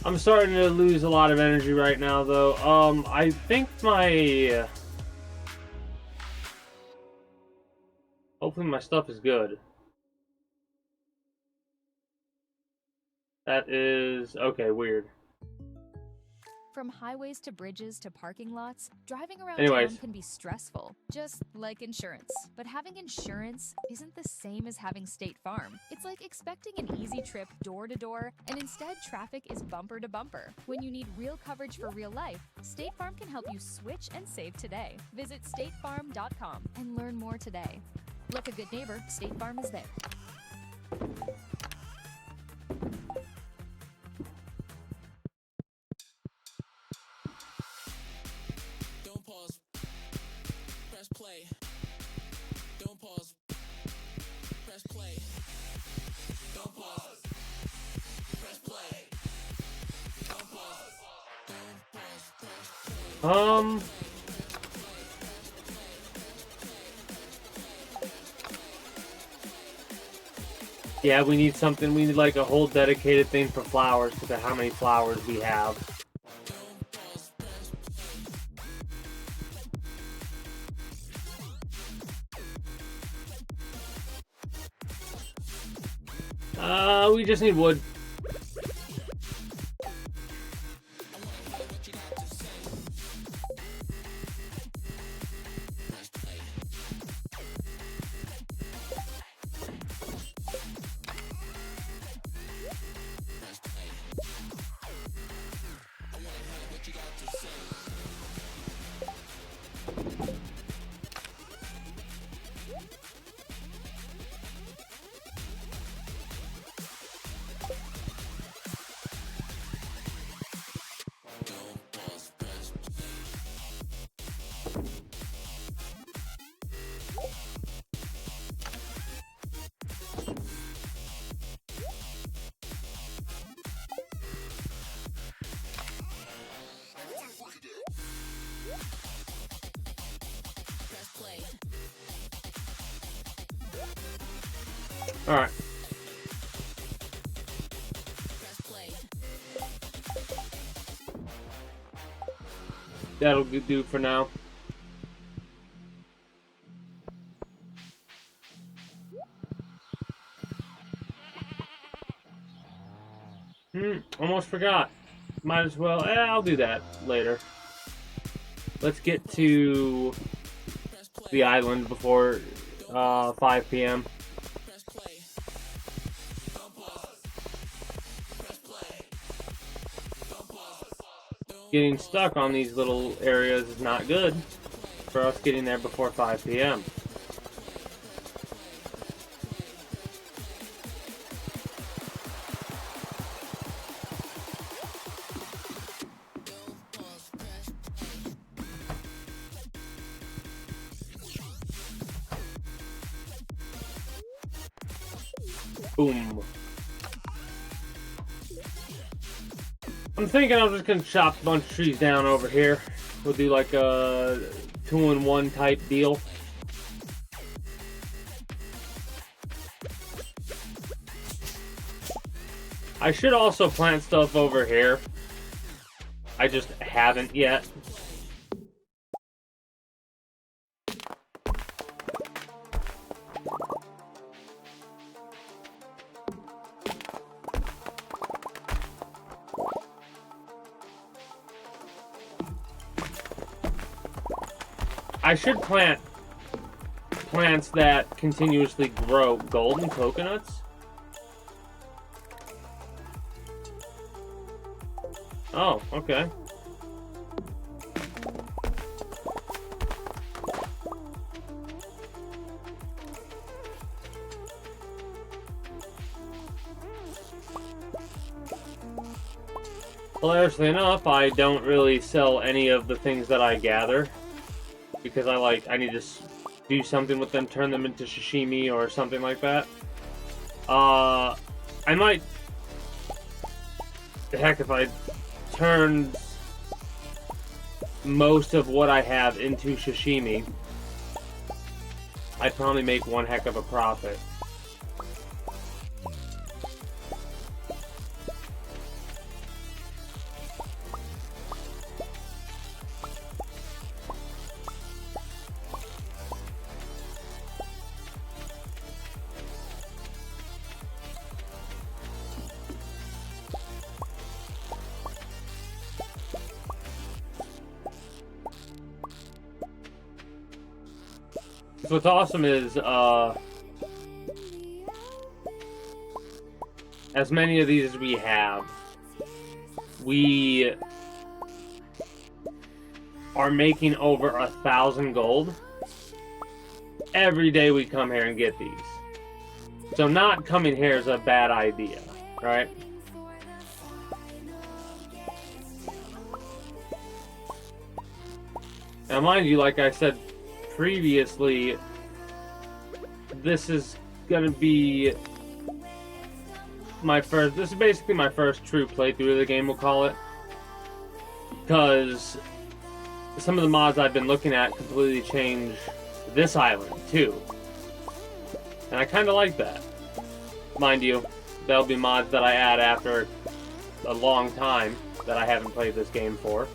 I'm starting to lose a lot of energy right now, though. I think my... Hopefully my stuff is good. That is... okay, weird. From highways to bridges to parking lots, driving around Anyways. town can be stressful, just like insurance. But having insurance isn't the same as having State Farm. It's like expecting an easy trip door to door, and instead traffic is bumper to bumper. When you need real coverage for real life, State Farm can help you switch and save today. Visit statefarm.com and learn more today. Like a good neighbor, State Farm is there. Play. Don't pause. Press play. Don't pause. Press play. Don't pause. Don't pause. Press play. Yeah, we need something. We need like a whole dedicated thing for flowers because of how many flowers we have. We just need wood. All right. That'll do for now. Almost forgot. Might as well. I'll do that later. Let's get to the island before 5 p.m. Getting stuck on these little areas is not good for us getting there before 5 p.m. Boom. I'm thinking I'm just gonna chop a bunch of trees down over here. We'll do like a 2-in-1 type deal. I should also plant stuff over here. I just haven't yet. I should plant plants that continuously grow. Golden coconuts? Oh, okay. Hilariously enough, I don't really sell any of the things that I gather. Because I need to do something with them, turn them into sashimi or something like that. I might... Heck, if I turned most of what I have into sashimi, I'd probably make one heck of a profit. So what's awesome is, as many of these as we have, we are making over 1,000 gold every day we come here and get these. So not coming here is a bad idea, right? Now mind you, like I said previously, this is gonna be this is basically my first true playthrough of the game, we'll call it. Because some of the mods I've been looking at completely change this island, too. And I kind of like that. Mind you, there'll be mods that I add after a long time that I haven't played this game for.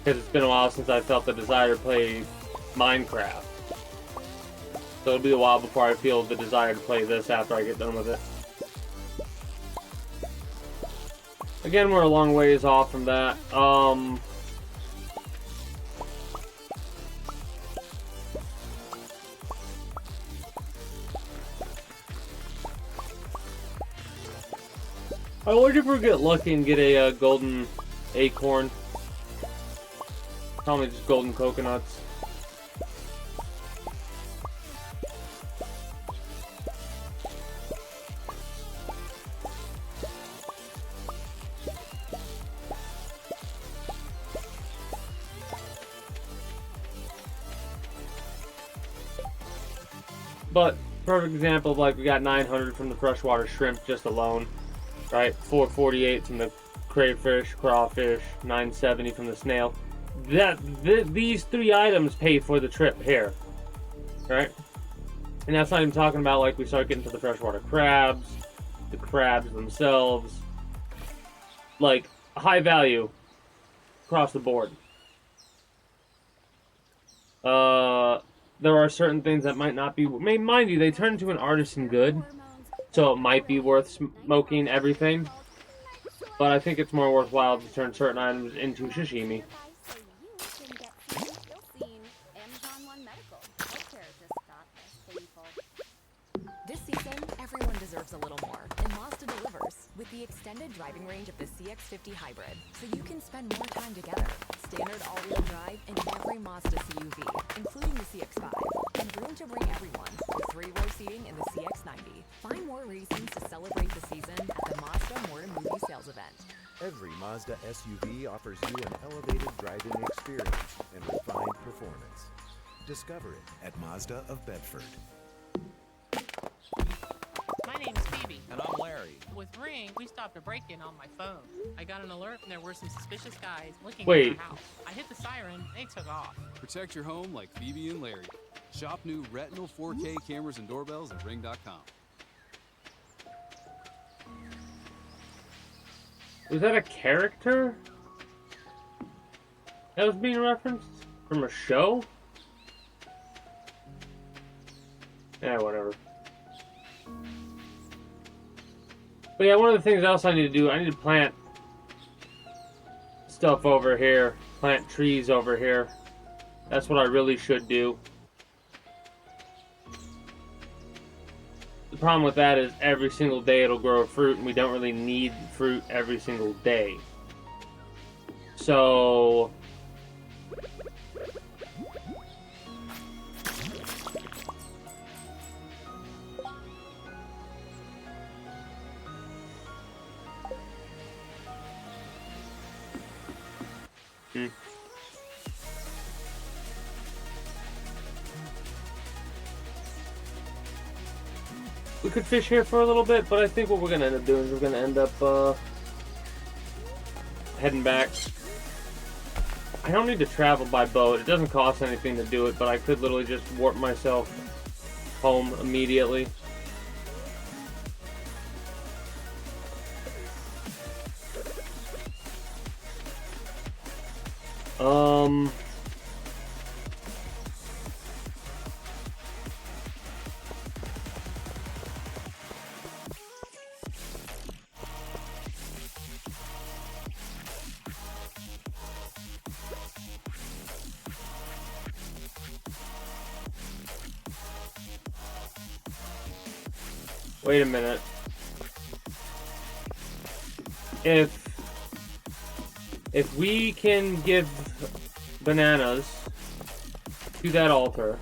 Because it's been a while since I felt the desire to play Minecraft. So it'll be a while before I feel the desire to play this after I get done with it. Again, we're a long ways off from that. I wonder if we'll get lucky and get a golden acorn. Probably just golden coconuts. But, perfect example of, like, we got 900 from the freshwater shrimp just alone, right? 448 from the crayfish, crawfish, 970 from the snail. These three items pay for the trip here, right? And that's not even talking about, like, we start getting to the freshwater crabs, the crabs themselves. Like, high value across the board. There are certain things that might not be... Mind you, they turn into an artisan good, so it might be worth smoking everything. But I think it's more worthwhile to turn certain items into sashimi. This season, everyone deserves a little more, and Mazda delivers with the extended driving range of the CX-50 Hybrid, so you can spend more time together. Standard all-wheel drive in every Mazda CUV, including the CX-5, and room to bring everyone with 3-row seating in the CX-90. Find more reasons to celebrate the season at the Mazda More Movie Sales event. Every Mazda SUV offers you an elevated driving experience and refined performance. Discover it at Mazda of Bedford. My name's Phoebe. And I'm Larry. With Ring, we stopped a break-in on my phone. I got an alert and there were some suspicious guys looking at Wait. my house. I hit the siren, they took off. Protect your home like Phoebe and Larry. Shop new Retinal 4K cameras and doorbells at Ring.com. Was that a character that was being referenced from a show? Yeah, whatever. But yeah, one of the things else I need to do, I need to plant stuff over here, plant trees over here. That's what I really should do. The problem with that is every single day it'll grow fruit, and we don't really need fruit every single day. So... We could fish here for a little bit, but I think what we're going to end up doing is we're going to end up heading back. I don't need to travel by boat. It doesn't cost anything to do it, but I could literally just warp myself home immediately. Wait a minute. If we can give bananas to that altar,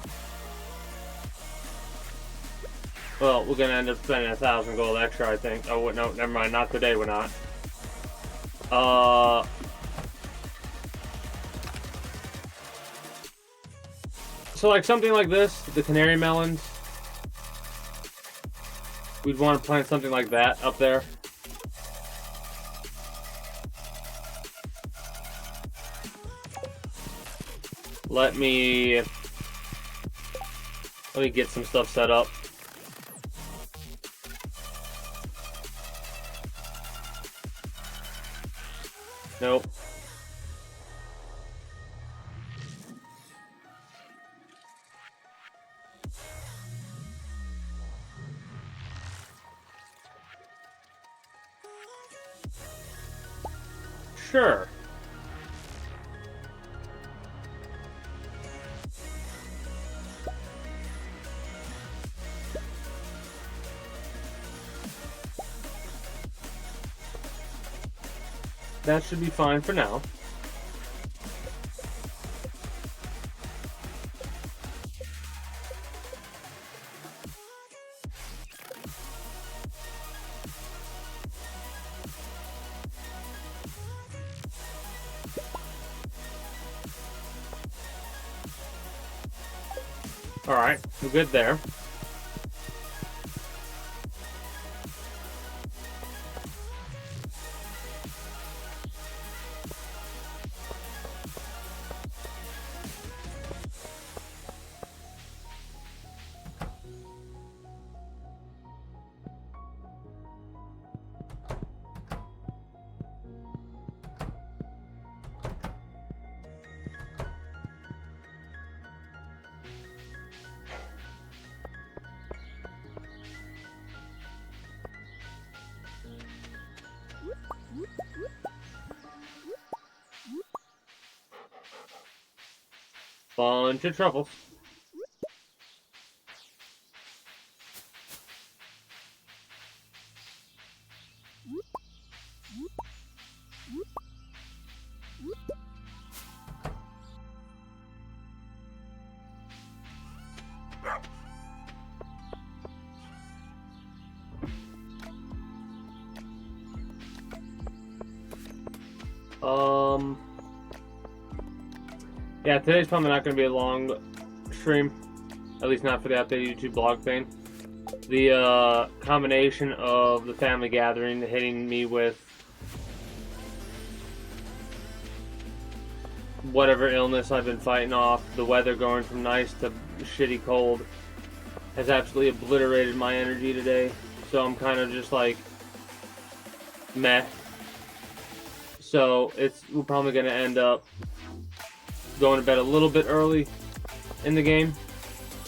well, we're gonna end up spending 1,000 gold extra, I think. Oh, no, never mind. Not today, we're not. So like something like this, the canary melons, we'd want to plant something like that up there. Let me get some stuff set up. Nope. Sure. That should be fine for now. Alright, we're good there. Bunch of truffles. Yeah, today's probably not going to be a long stream, at least not for the updated YouTube blog thing. The combination of the family gathering hitting me with whatever illness I've been fighting off, the weather going from nice to shitty cold, has absolutely obliterated my energy today. So I'm kind of just like meh. So we're probably going to end up going to bed a little bit early in the game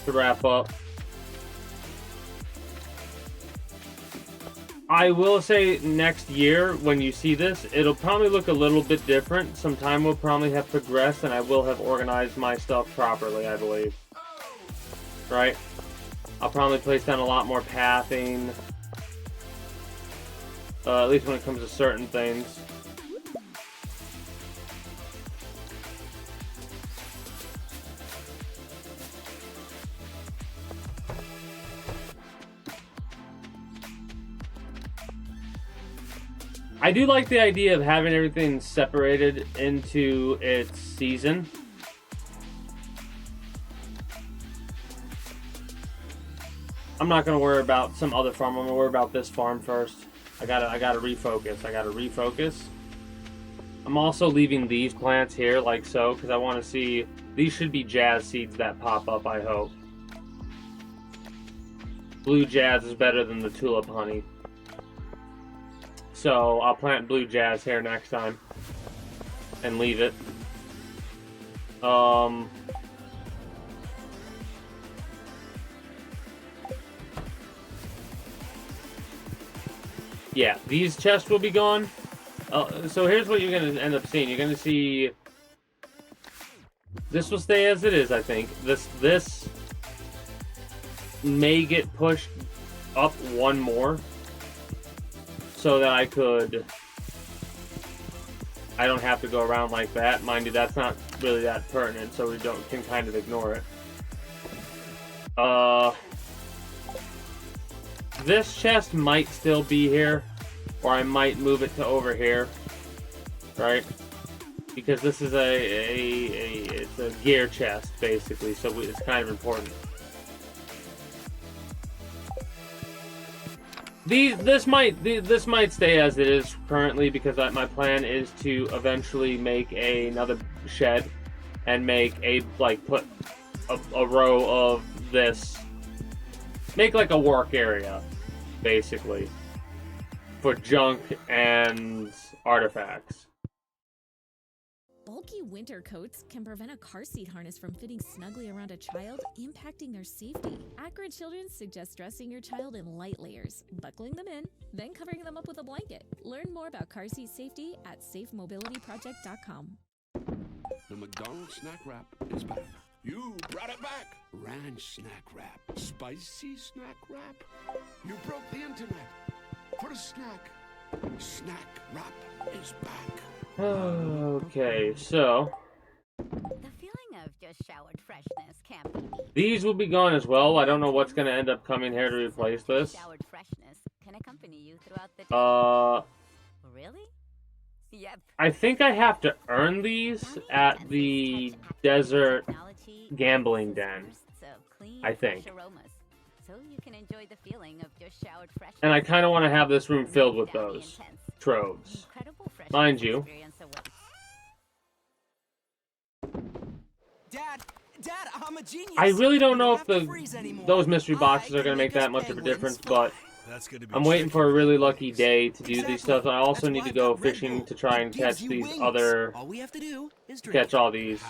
to wrap up. I will say next year when you see this, it'll probably look a little bit different. Some time will probably have progressed and I will have organized my stuff properly, I believe. Right? I'll probably place down a lot more pathing. At least when it comes to certain things. I do like the idea of having everything separated into its season. I'm not gonna worry about some other farm. I'm gonna worry about this farm first. I gotta refocus. I'm also leaving these plants here like so because I want to see. These should be jazz seeds that pop up, I hope. Blue jazz is better than the tulip honey. So I'll plant blue jazz here next time and leave it. Yeah, these chests will be gone. So here's what you're going to end up seeing. You're going to see... This will stay as it is, I think. This may get pushed up one more so that I don't have to go around like that. Mind you, that's not really that pertinent, so we can kind of ignore it. This chest might still be here, or I might move it to over here, right? Because this is it's a gear chest basically, so it's kind of important. This might stay as it is currently, because my plan is to eventually make another shed and put a row of this, make like a work area basically for junk and artifacts. Bulky winter coats can prevent a car seat harness from fitting snugly around a child, impacting their safety. Accurate Children suggests dressing your child in light layers, buckling them in, then covering them up with a blanket. Learn more about car seat safety at safemobilityproject.com. The McDonald's snack wrap is back. You brought it back. Ranch snack wrap. Spicy snack wrap. You broke the internet. For a snack. Snack wrap is back. Okay, so The feeling of just showered freshness can't be beat. these will be gone as well. I don't know what's gonna end up coming here to replace this. Showered freshness can accompany you throughout the day. Really? Yep. I think I have to earn these at the desert gambling den. I think. So you can enjoy the feeling of just showered freshness. And I kind of want to have this room filled with those troves. Mind you. Dad, I'm a genius. I really don't know if We don't have to freeze anymore. those mystery boxes are going to make that much of a difference, but I'm waiting for a really lucky day to do these stuff. I also need to go fishing to try and catch these other... All we have to do is drink catch all these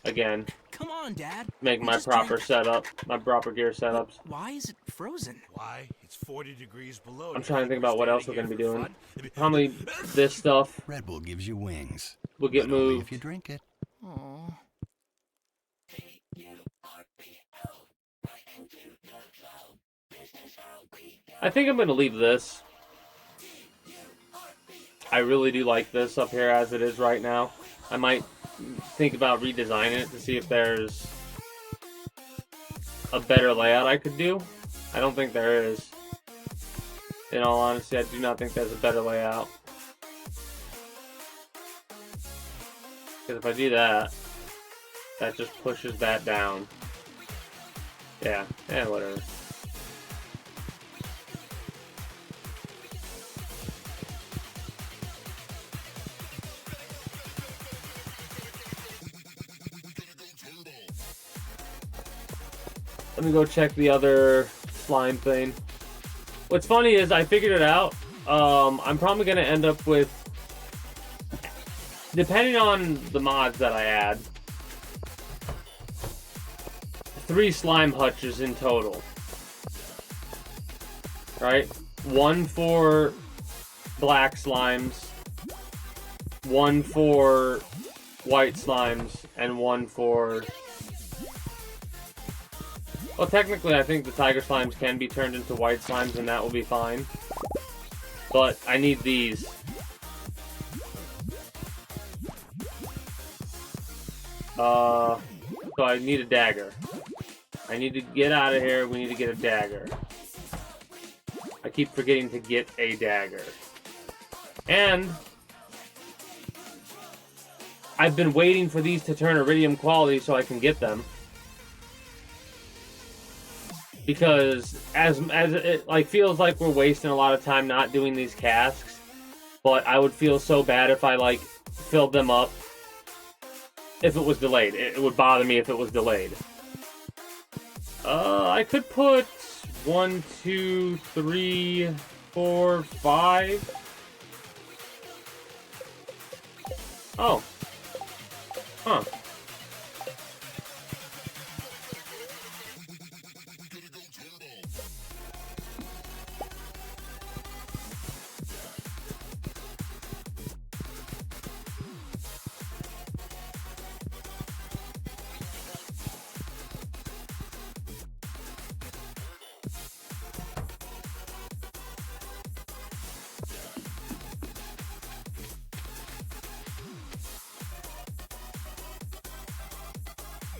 again. Come on, Dad. Make my proper setup, my proper gear setups. Why is it frozen? Why? It's 40 degrees below. I'm trying to think about what else we're going to be doing. Probably this stuff. Red Bull gives you wings. Will get but only moved. if you drink it. Aww. I think I'm going to leave this. I really do like this up here as it is right now. I might think about redesigning it to see if there's a better layout I could do. I don't think there is. In all honesty, I do not think there's a better layout. Because if I do that, that just pushes that down. Yeah, whatever. Let me go check the other slime thing. What's funny is I figured it out. I'm probably going to end up with, depending on the mods that I add, 3 slime hutches in total. Right? 1 for black slimes, 1 for white slimes, and 1 for... Well, technically, I think the tiger slimes can be turned into white slimes, and that will be fine. But I need these. So I need a dagger. I need to get out of here. We need to get a dagger. I keep forgetting to get a dagger. And I've been waiting for these to turn iridium quality so I can get them. Because as it like feels like we're wasting a lot of time not doing these casks, but I would feel so bad if I like filled them up if it was delayed. It would bother me if it was delayed. I could put 1, 2, 3, 4, 5. Oh. Huh.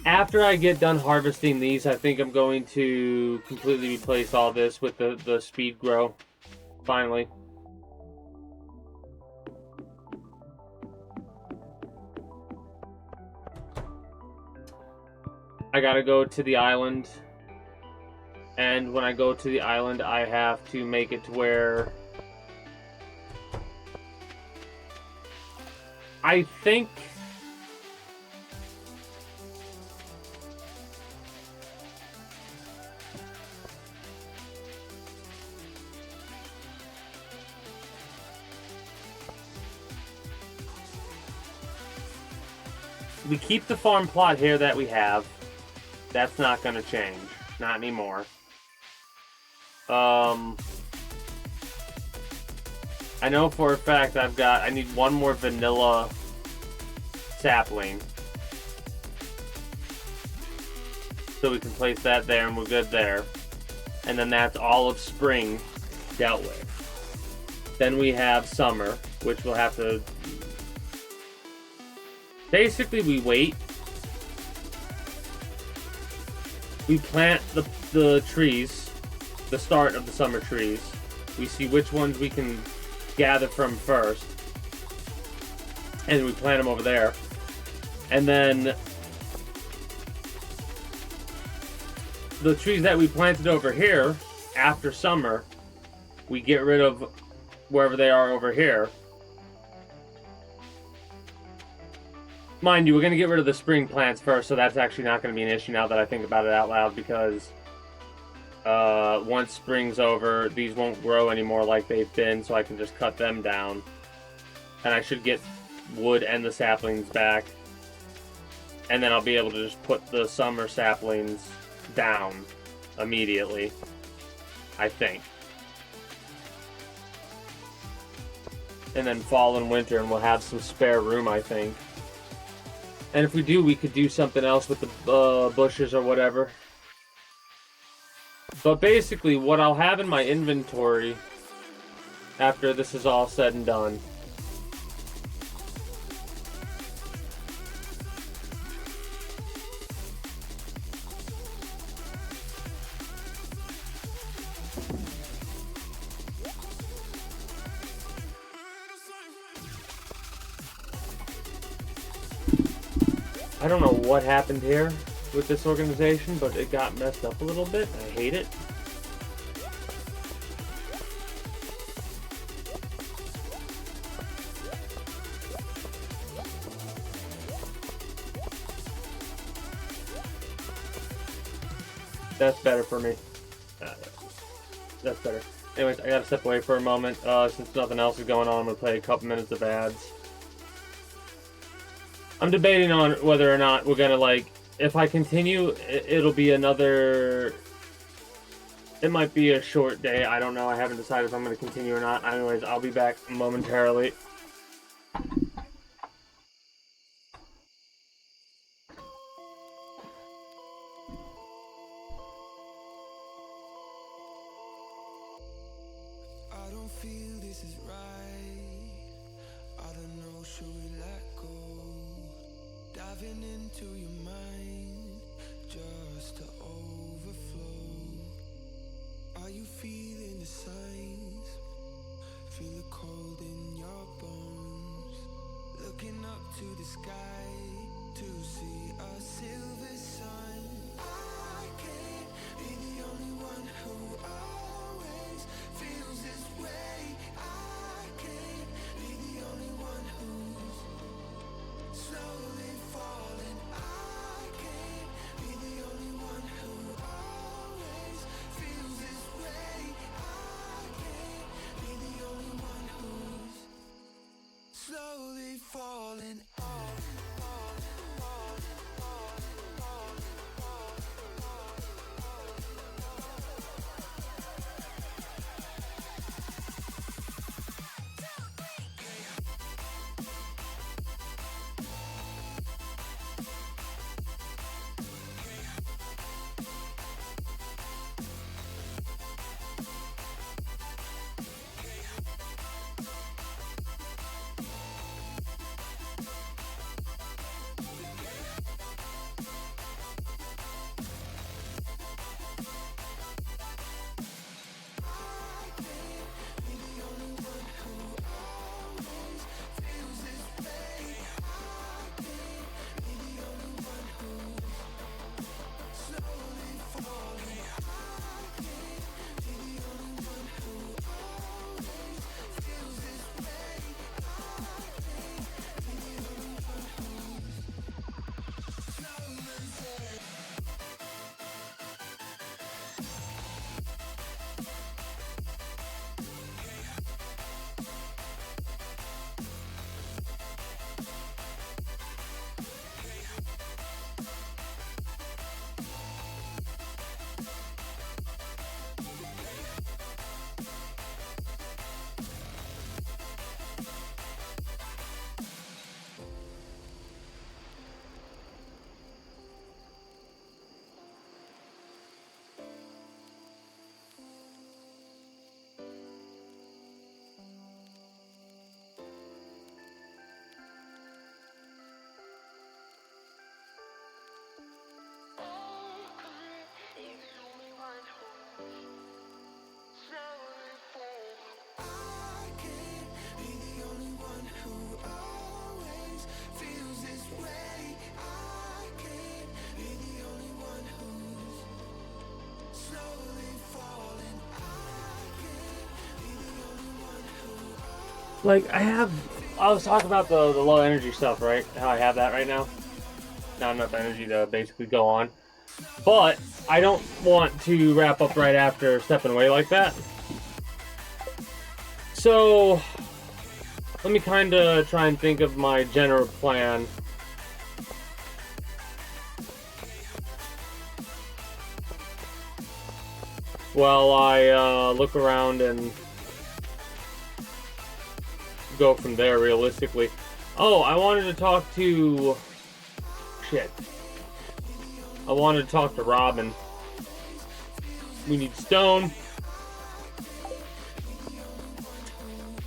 After I get done harvesting these, I think I'm going to completely replace all this with the speed grow. Finally. I gotta go to the island. And when I go to the island, I have to make it to where I think we keep the farm plot here that we have. That's not going to change. Not anymore. I know for a fact I need one more vanilla sapling. So we can place that there and we're good there. And then that's all of spring dealt with. Then we have summer, which we'll have to... Basically, we wait. We plant the trees, the start of the summer trees. We see which ones we can gather from first. And we plant them over there. And then the trees that we planted over here, after summer, we get rid of wherever they are over here. Mind you, we're going to get rid of the spring plants first, so that's actually not going to be an issue now that I think about it out loud, because once spring's over, these won't grow anymore like they've been, so I can just cut them down. And I should get wood and the saplings back. And then I'll be able to just put the summer saplings down immediately, I think. And then fall and winter, and we'll have some spare room, I think. And if we do, we could do something else with the bushes or whatever. But basically, what I'll have in my inventory after this is all said and done I don't know what happened here with this organization, but it got messed up a little bit. I hate it. That's better for me. That's better. Anyways, I gotta step away for a moment. Since nothing else is going on, I'm gonna play a couple minutes of ads. I'm debating on whether or not we're gonna, like, if I continue, it'll be another... It might be a short day. I don't know. I haven't decided if I'm gonna continue or not. Anyways, I'll be back momentarily. I don't feel this is right. I don't know, should we let go? Diving into your mind just to overflow. Are you feeling the signs? Feel the cold in your bones. Looking up to the sky to see a silver sun. I can't be the only one who always feels this way. I can't be the only one who's slowly falling. I can't be the only one who always feels this way. I can't be the only one who's slowly falling. Like, I was talking about the low energy stuff, right? How I have that right now. Not enough energy to basically go on. But I don't want to wrap up right after stepping away like that. So let me kind of try and think of my general plan. While I look around and go from there realistically. Oh, I wanted to talk to... Shit. I wanted to talk to Robin. We need stone.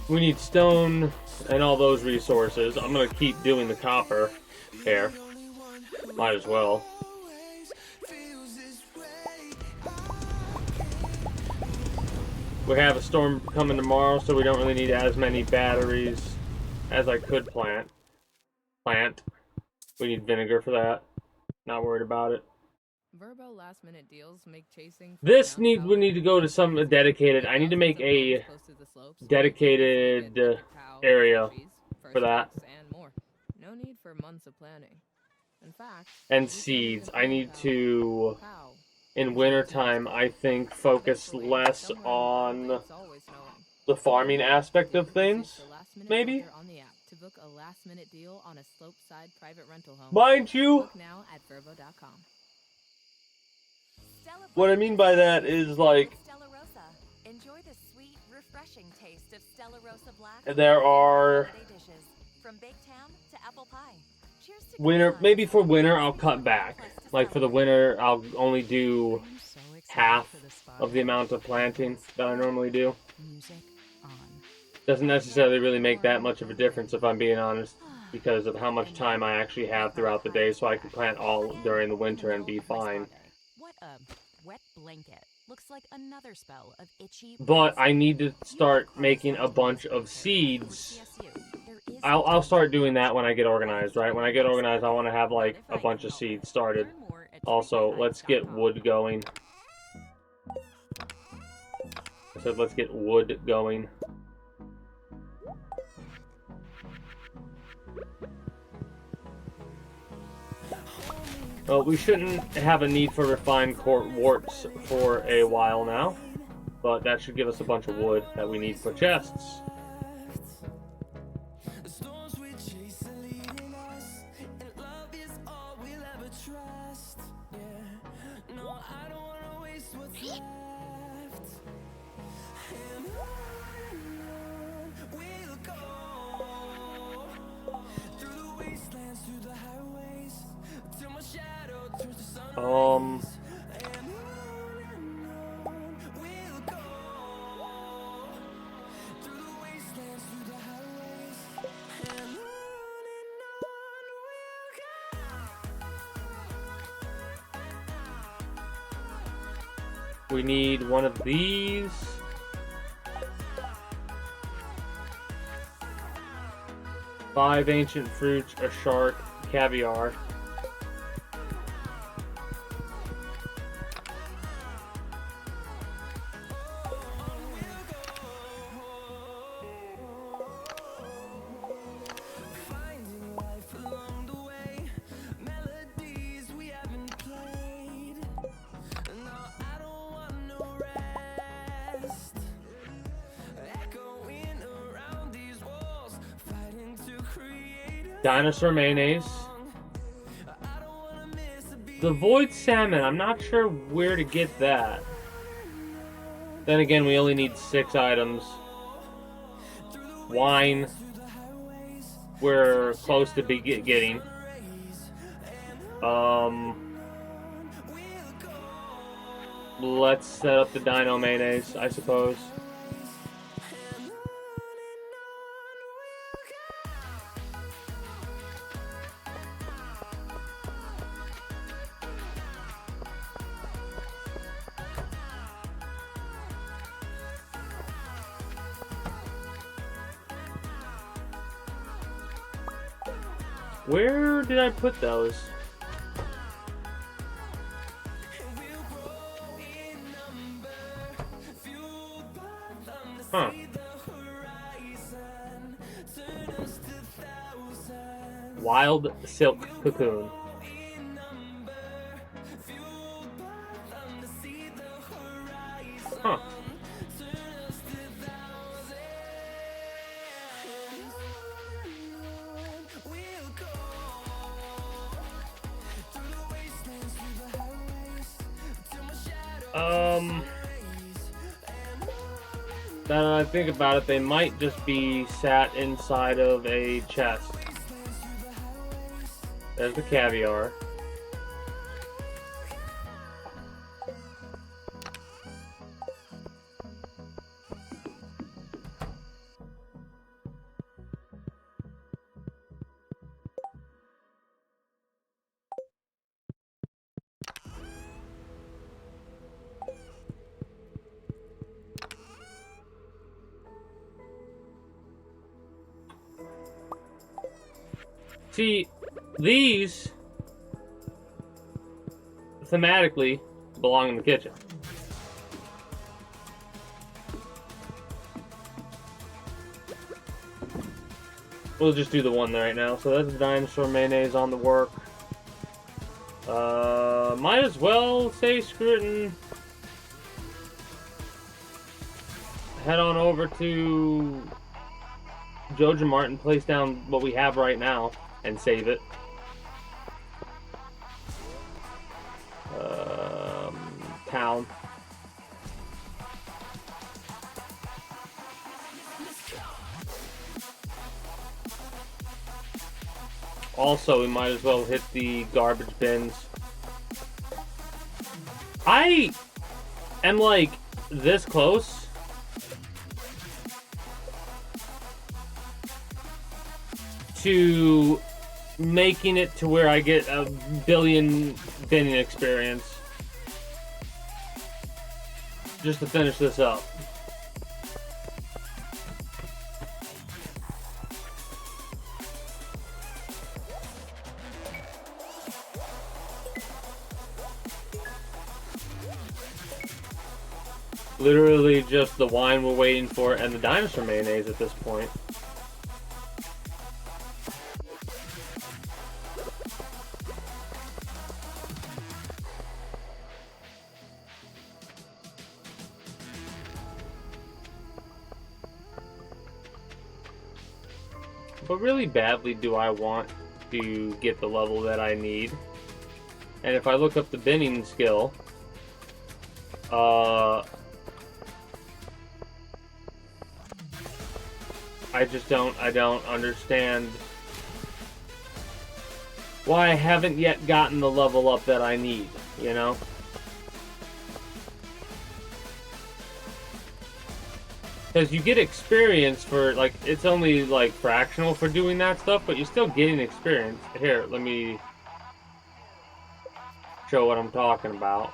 We need stone and all those resources. I'm gonna keep doing the copper here. Might as well. We have a storm coming tomorrow, so we don't really need as many batteries as I could plant. We need vinegar for that. Not worried about it. Verbo last minute deals make chasing. This we need to go to some dedicated. I need to make a dedicated area for that. And more. No need for months of planning. In fact, and seeds. I need to, in wintertime, I think, focus less on the farming aspect of things, maybe? To book a last-minute deal on a slopeside private rental home. Mind you, Book now at verbo.com. What I mean by that is, like, Stella Rosa. Enjoy the sweet, refreshing taste of Stella Rosa Black. there are Dishes, from baked ham to apple pie. Cheers to winter. Maybe for winter, I'll cut back. Like for the winter, I'll only do half of the amount of planting that I normally do. Doesn't necessarily really make that much of a difference, if I'm being honest, because of how much time I actually have throughout the day, so I can plant all during the winter and be fine. What a wet blanket. Looks like another spell of itchy. But I need to start making a bunch of seeds. I'll start doing that when I get organized, right? When I get organized, I want to have, like, a bunch of seeds started. Also, let's get wood going. I said let's get wood going. Well, we shouldn't have a need for refined quartz for a while now, but that should give us a bunch of wood that we need for chests. We need one of these. Five ancient fruits, a shark, caviar. Dinosaur mayonnaise. The void salmon, I'm not sure where to get that. Then again, we only need 6 items. Wine, we're close to getting. Let's set up the dino mayonnaise, I suppose. Where did I put those? Huh. Wild silk cocoon. Huh. Now that I think about it, they might just be sat inside of a chest. There's the caviar. See, these thematically belong in the kitchen. We'll just do the one right now. So that's the dinosaur mayonnaise on the work. Might as well say screw it and head on over to Joja Mart and place down what we have right now and save it. Town. Also, we might as well hit the garbage bins. I am like this close to making it to where I get a billion binning experience just to finish this up. Literally just the wine we're waiting for and the dinosaur mayonnaise at this point. But really badly do I want to get the level that I need. And if I look up the binning skill, I don't understand why I haven't yet gotten the level up that I need, you know? Because you get experience for, like, it's only, like, fractional for doing that stuff, but you're still getting experience. Here, let me show what I'm talking about.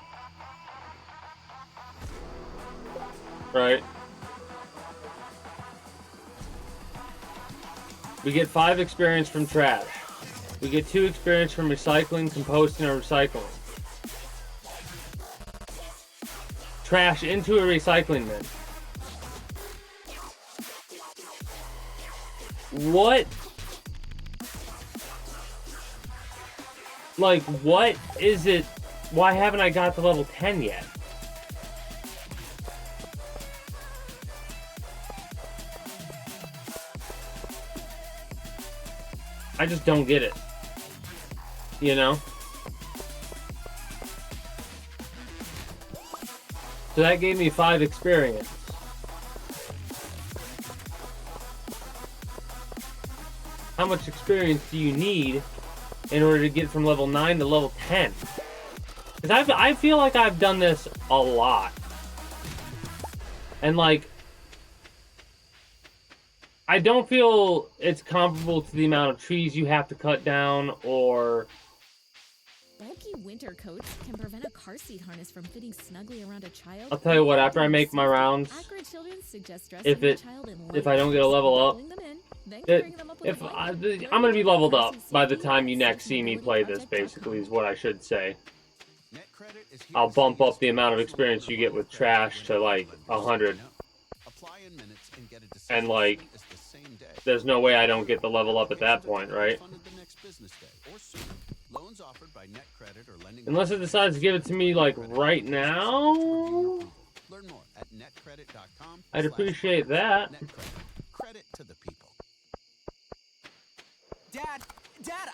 Right? We get 5 experience from trash. We get 2 experience from recycling, composting, or recycling. Trash into a recycling bin. What? Like, what is it? Why haven't I got to level 10 yet? I just don't get it. You know? So that gave me 5 experience. How much experience do you need in order to get from level 9 to level 10? Because I feel like I've done this a lot. And, like, I don't feel it's comparable to the amount of trees you have to cut down, or... Bulky winter coats can prevent a car seat harness from fitting snugly around a child. I'll tell you what, after I make my rounds, if I don't get a level up, I'm gonna be leveled up by the time you next see me play this, basically, is what I should say. I'll bump up the amount of experience you get with trash to, like, 100. And, like, there's no way I don't get the level up at that point, right? business day or sooner. Loans offered by NetCredit or lending. Unless it decides to give it to me like right now. Learn more at netcredit.com. I'd appreciate that. Credit to the people. Dad,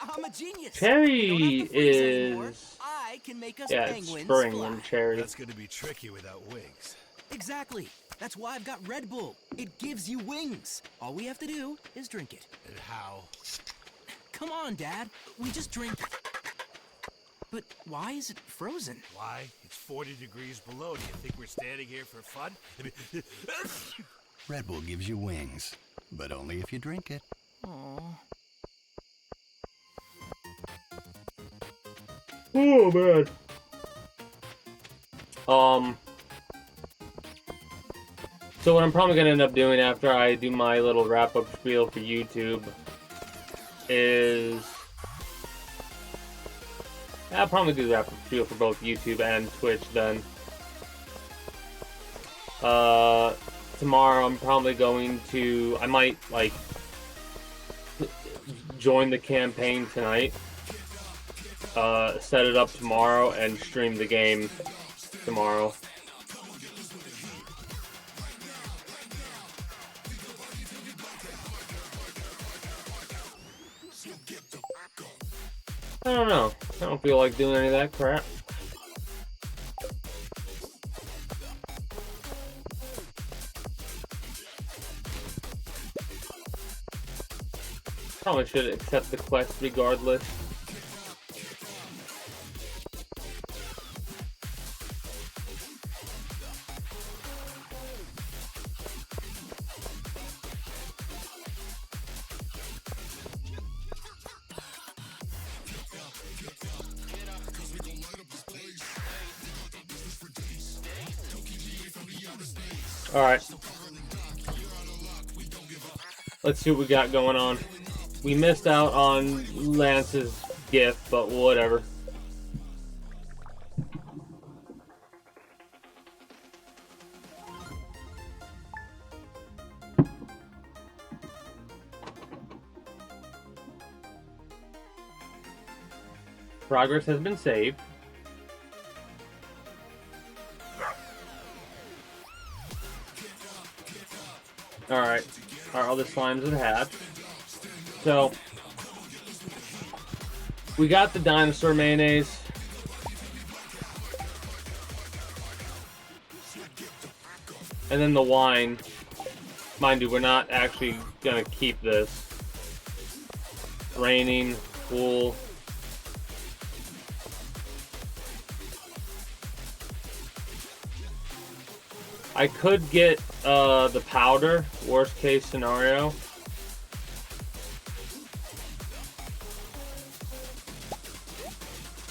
I'm a genius. Cherry is. I can make us Yeah, it's spring when cherry. That's going to be tricky without wings. Exactly. That's why I've got Red Bull. It gives you wings. All we have to do is drink it. And how? Come on, Dad. We just drink it. But why is it frozen? Why? It's 40 degrees below. Do you think we're standing here for fun? Red Bull gives you wings, but only if you drink it. Aww. Oh man. So what I'm probably gonna end up doing after I do my little wrap-up spiel for YouTube is I'll probably do the wrap-up spiel for both YouTube and Twitch then. Tomorrow I'm probably going to, I might like join the campaign tonight, set it up tomorrow and stream the game tomorrow. I don't know. I don't feel like doing any of that crap. Probably should accept the quest regardless. Alright. Let's see what we got going on. We missed out on Lance's gift, but whatever. Progress has been saved. Alright, our other slimes have hatched. So, we got the dinosaur mayonnaise. And then the wine. Mind you, we're not actually gonna keep this. Raining, wool. I could get the powder, worst case scenario.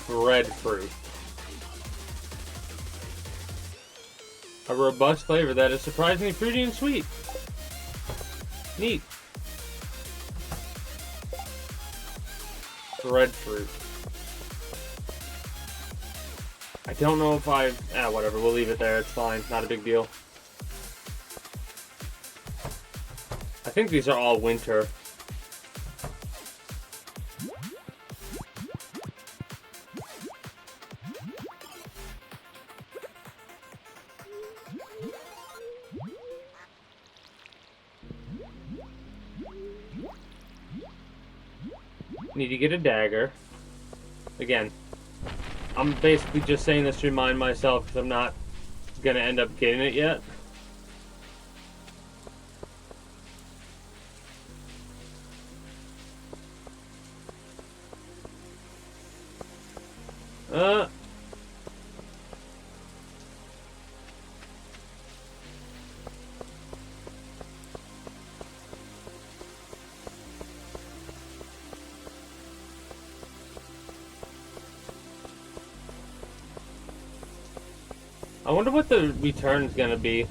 Breadfruit. A robust flavor that is surprisingly fruity and sweet. Neat. Breadfruit. I don't know if whatever, we'll leave it there, it's fine, not a big deal. I think these are all winter. Need to get a dagger. Again, I'm basically just saying this to remind myself because I'm not gonna end up getting it yet. I wonder what the return's gonna be.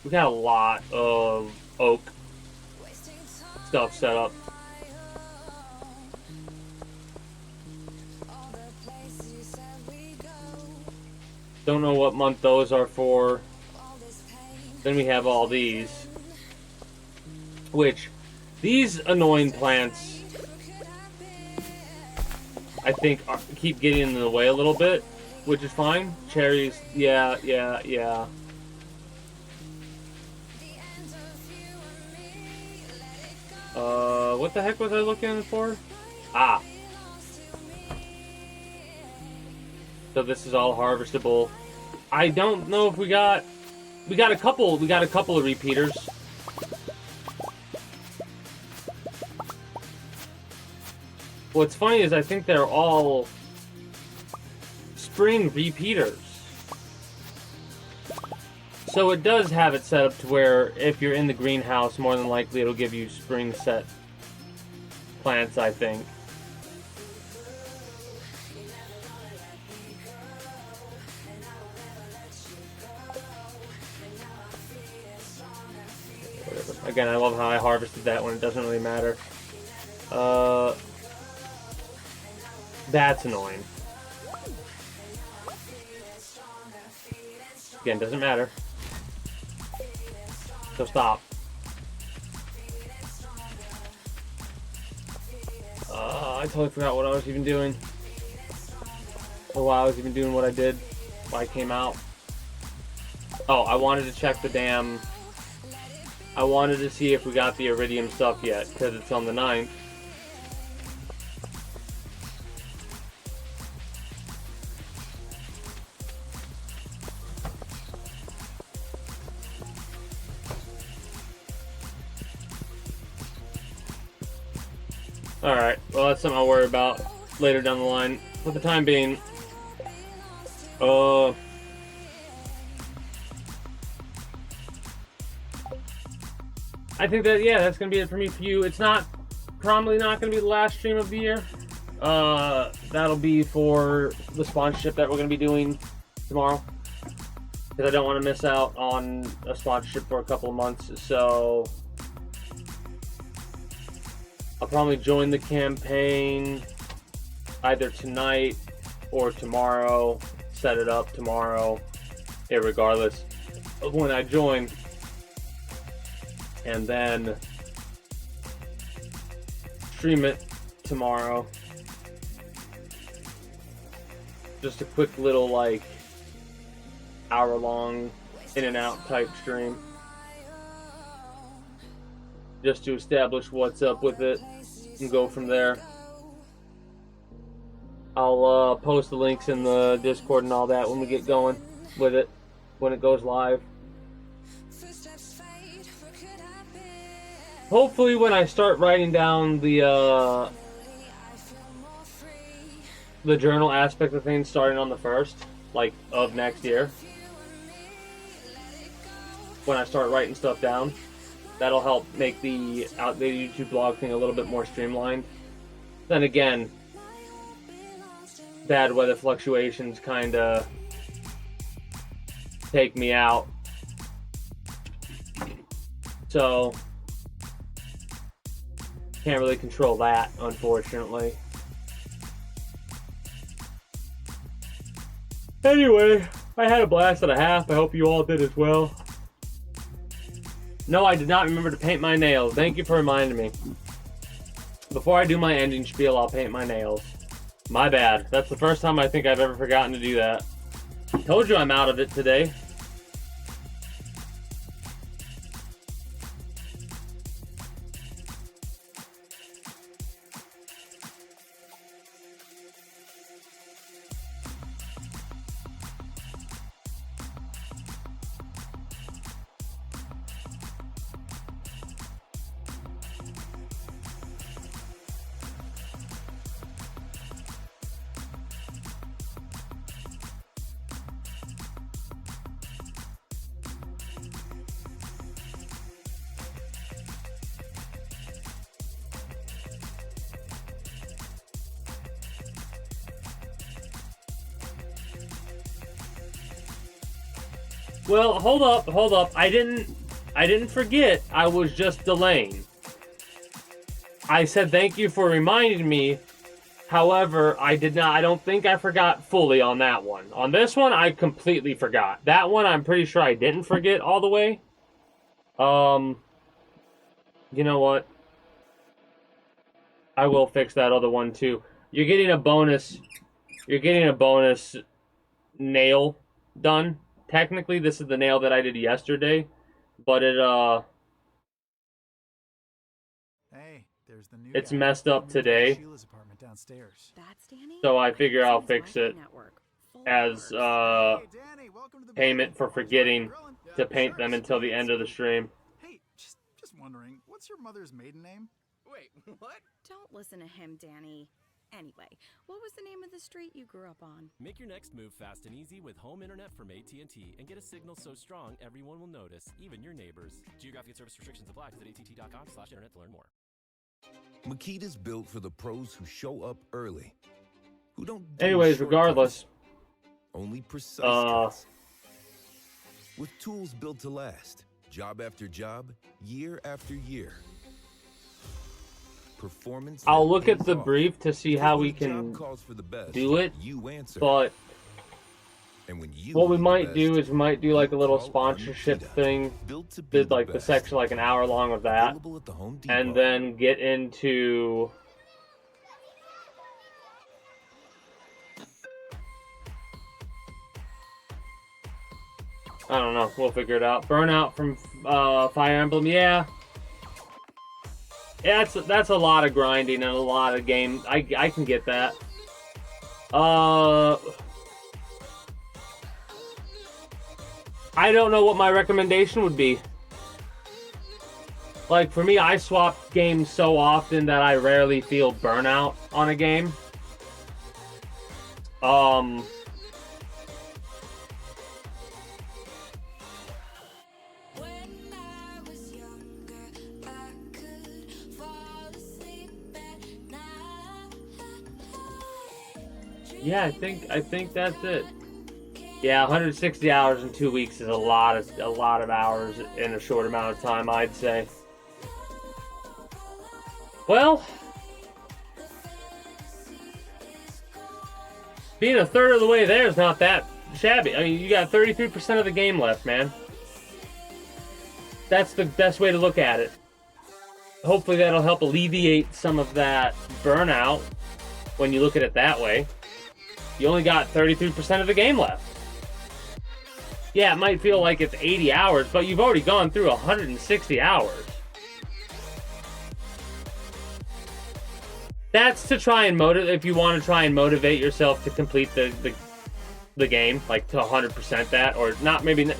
We got a lot of oak stuff set up. Don't know what month those are for. Then we have all these. Which, these annoying plants I think keep getting in the way a little bit, which is fine. Cherries, yeah. What the heck was I looking for? Ah. So this is all harvestable. I don't know if we got a couple of repeaters. What's funny is I think they're all spring repeaters. So it does have it set up to where if you're in the greenhouse, more than likely it'll give you spring set plants, I think. Whatever. Again, I love how I harvested that one. It doesn't really matter. That's annoying. Again, doesn't matter. So stop. I totally forgot what I was even doing. Or why I was even doing what I did. Why I came out. Oh, I wanted to check the damn... I wanted to see if we got the iridium stuff yet, because it's on the 9th. Alright, well that's something I'll worry about later down the line. For the time being, I think that, yeah, that's going to be it for me for you. It's probably not going to be the last stream of the year. That'll be for the sponsorship that we're going to be doing tomorrow. Because I don't want to miss out on a sponsorship for a couple of months, so I'll probably join the campaign either tonight or tomorrow, set it up tomorrow, irregardless of when I join, and then stream it tomorrow. Just a quick little, like, hour-long in and out type stream. Just to establish what's up with it and go from there. I'll post the links in the Discord and all that when we get going with it, when it goes live. Hopefully when I start writing down the journal aspect of things starting on the 1st, like, of next year. When I start writing stuff down. That'll help make the YouTube blog thing a little bit more streamlined. Then again, bad weather fluctuations kinda take me out. So, can't really control that, unfortunately. Anyway, I had a blast and a half. I hope you all did as well. No, I did not remember to paint my nails. Thank you for reminding me. Before I do my ending spiel, I'll paint my nails. My bad. That's the first time I think I've ever forgotten to do that. Told you I'm out of it today. Well, hold up. I didn't forget. I was just delaying. I said thank you for reminding me. However, I don't think I forgot fully on that one. On this one, I completely forgot. That one, I'm pretty sure I didn't forget all the way. You know what? I will fix that other one too. you're getting a bonus. You're getting a bonus nail done. Technically, this is the nail that I did yesterday, but there's the new it's guy. messed up today. Sheila's apartment downstairs. That's Danny. So I figure I'll fix it as payment for forgetting to paint them until the end of the stream. Hey, just wondering, what's your mother's maiden name? Wait, what? Don't listen to him, Danny. Anyway, what was the name of the street you grew up on? Make your next move fast and easy with home internet from AT&T and get a signal so strong everyone will notice, even your neighbors. Geographic and service restrictions apply. Visit att.com/internet to learn more. Makita's built for the pros who show up early. Who don't Anyways, regardless. Only precise cuts. With tools built to last, job after job, year after year. Performance. I'll look at the brief to see how we can do it, but what we might do is we might do like a little sponsorship thing, did like the section like an hour long of that, and then get into I don't know, we'll figure it out. Burnout from Fire Emblem, yeah. Yeah, that's a lot of grinding and a lot of game. I can get that. I don't know what my recommendation would be. Like, for me, I swap games so often that I rarely feel burnout on a game. Yeah, I think that's it. Yeah, 160 hours in 2 weeks is a lot of hours in a short amount of time, I'd say. Well, being a third of the way there is not that shabby. I mean, you got 33% of the game left, man. That's the best way to look at it. Hopefully that'll help alleviate some of that burnout when you look at it that way. You only got 33% of the game left. Yeah, it might feel like it's 80 hours, but you've already gone through 160 hours. That's to try and motivate, if you want to try and motivate yourself to complete the game, like to 100% that, or not, maybe not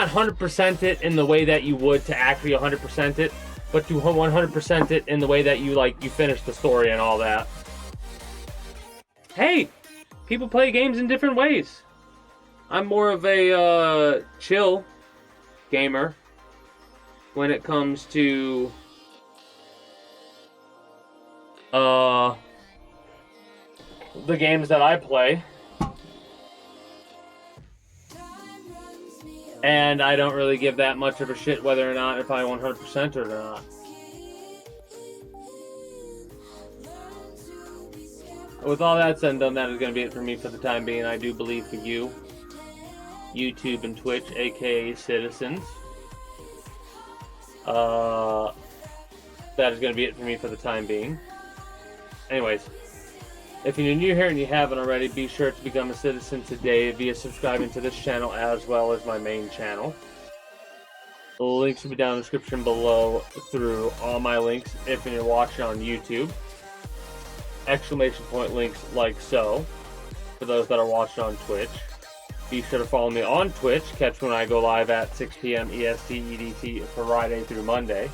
100% it in the way that you would to actually 100% it, but to 100% it in the way that you finish the story and all that. Hey, people play games in different ways. I'm more of a chill gamer when it comes to the games that I play. And I don't really give that much of a shit whether or not if I 100% it or not. With all that said and done, that is going to be it for me for the time being. I do believe for you, YouTube and Twitch, aka citizens, that is going to be it for me for the time being. Anyways, if you're new here and you haven't already, be sure to become a citizen today via subscribing to this channel as well as my main channel. The links will be down in the description below through all my links if you're watching on YouTube. Exclamation point links like so for those that are watching on Twitch. Be sure to follow me on Twitch. Catch when I go live at 6 p.m. EST EDT Friday through Monday.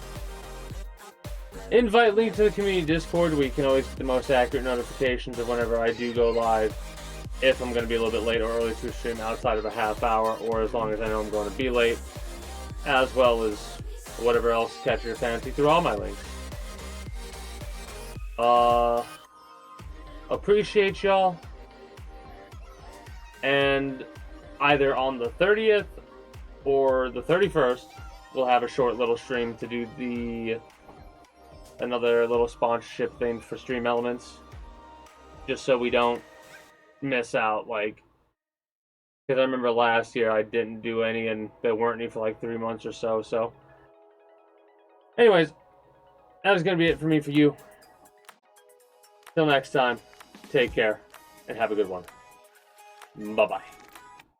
Invite link to the community Discord where you can always get the most accurate notifications of whenever I do go live. If I'm going to be a little bit late or early to a stream outside of a half hour, or as long as I know I'm going to be late, as well as whatever else catches your fancy through all my links. Appreciate y'all. And either on the 30th or the 31st, we'll have a short little stream to do another little sponsorship thing for Stream Elements. Just so we don't miss out, like, because I remember last year I didn't do any and there weren't any for like 3 months or so. So anyways, that is going to be it for me for you. Till next time, take care and have a good one. Bye-bye.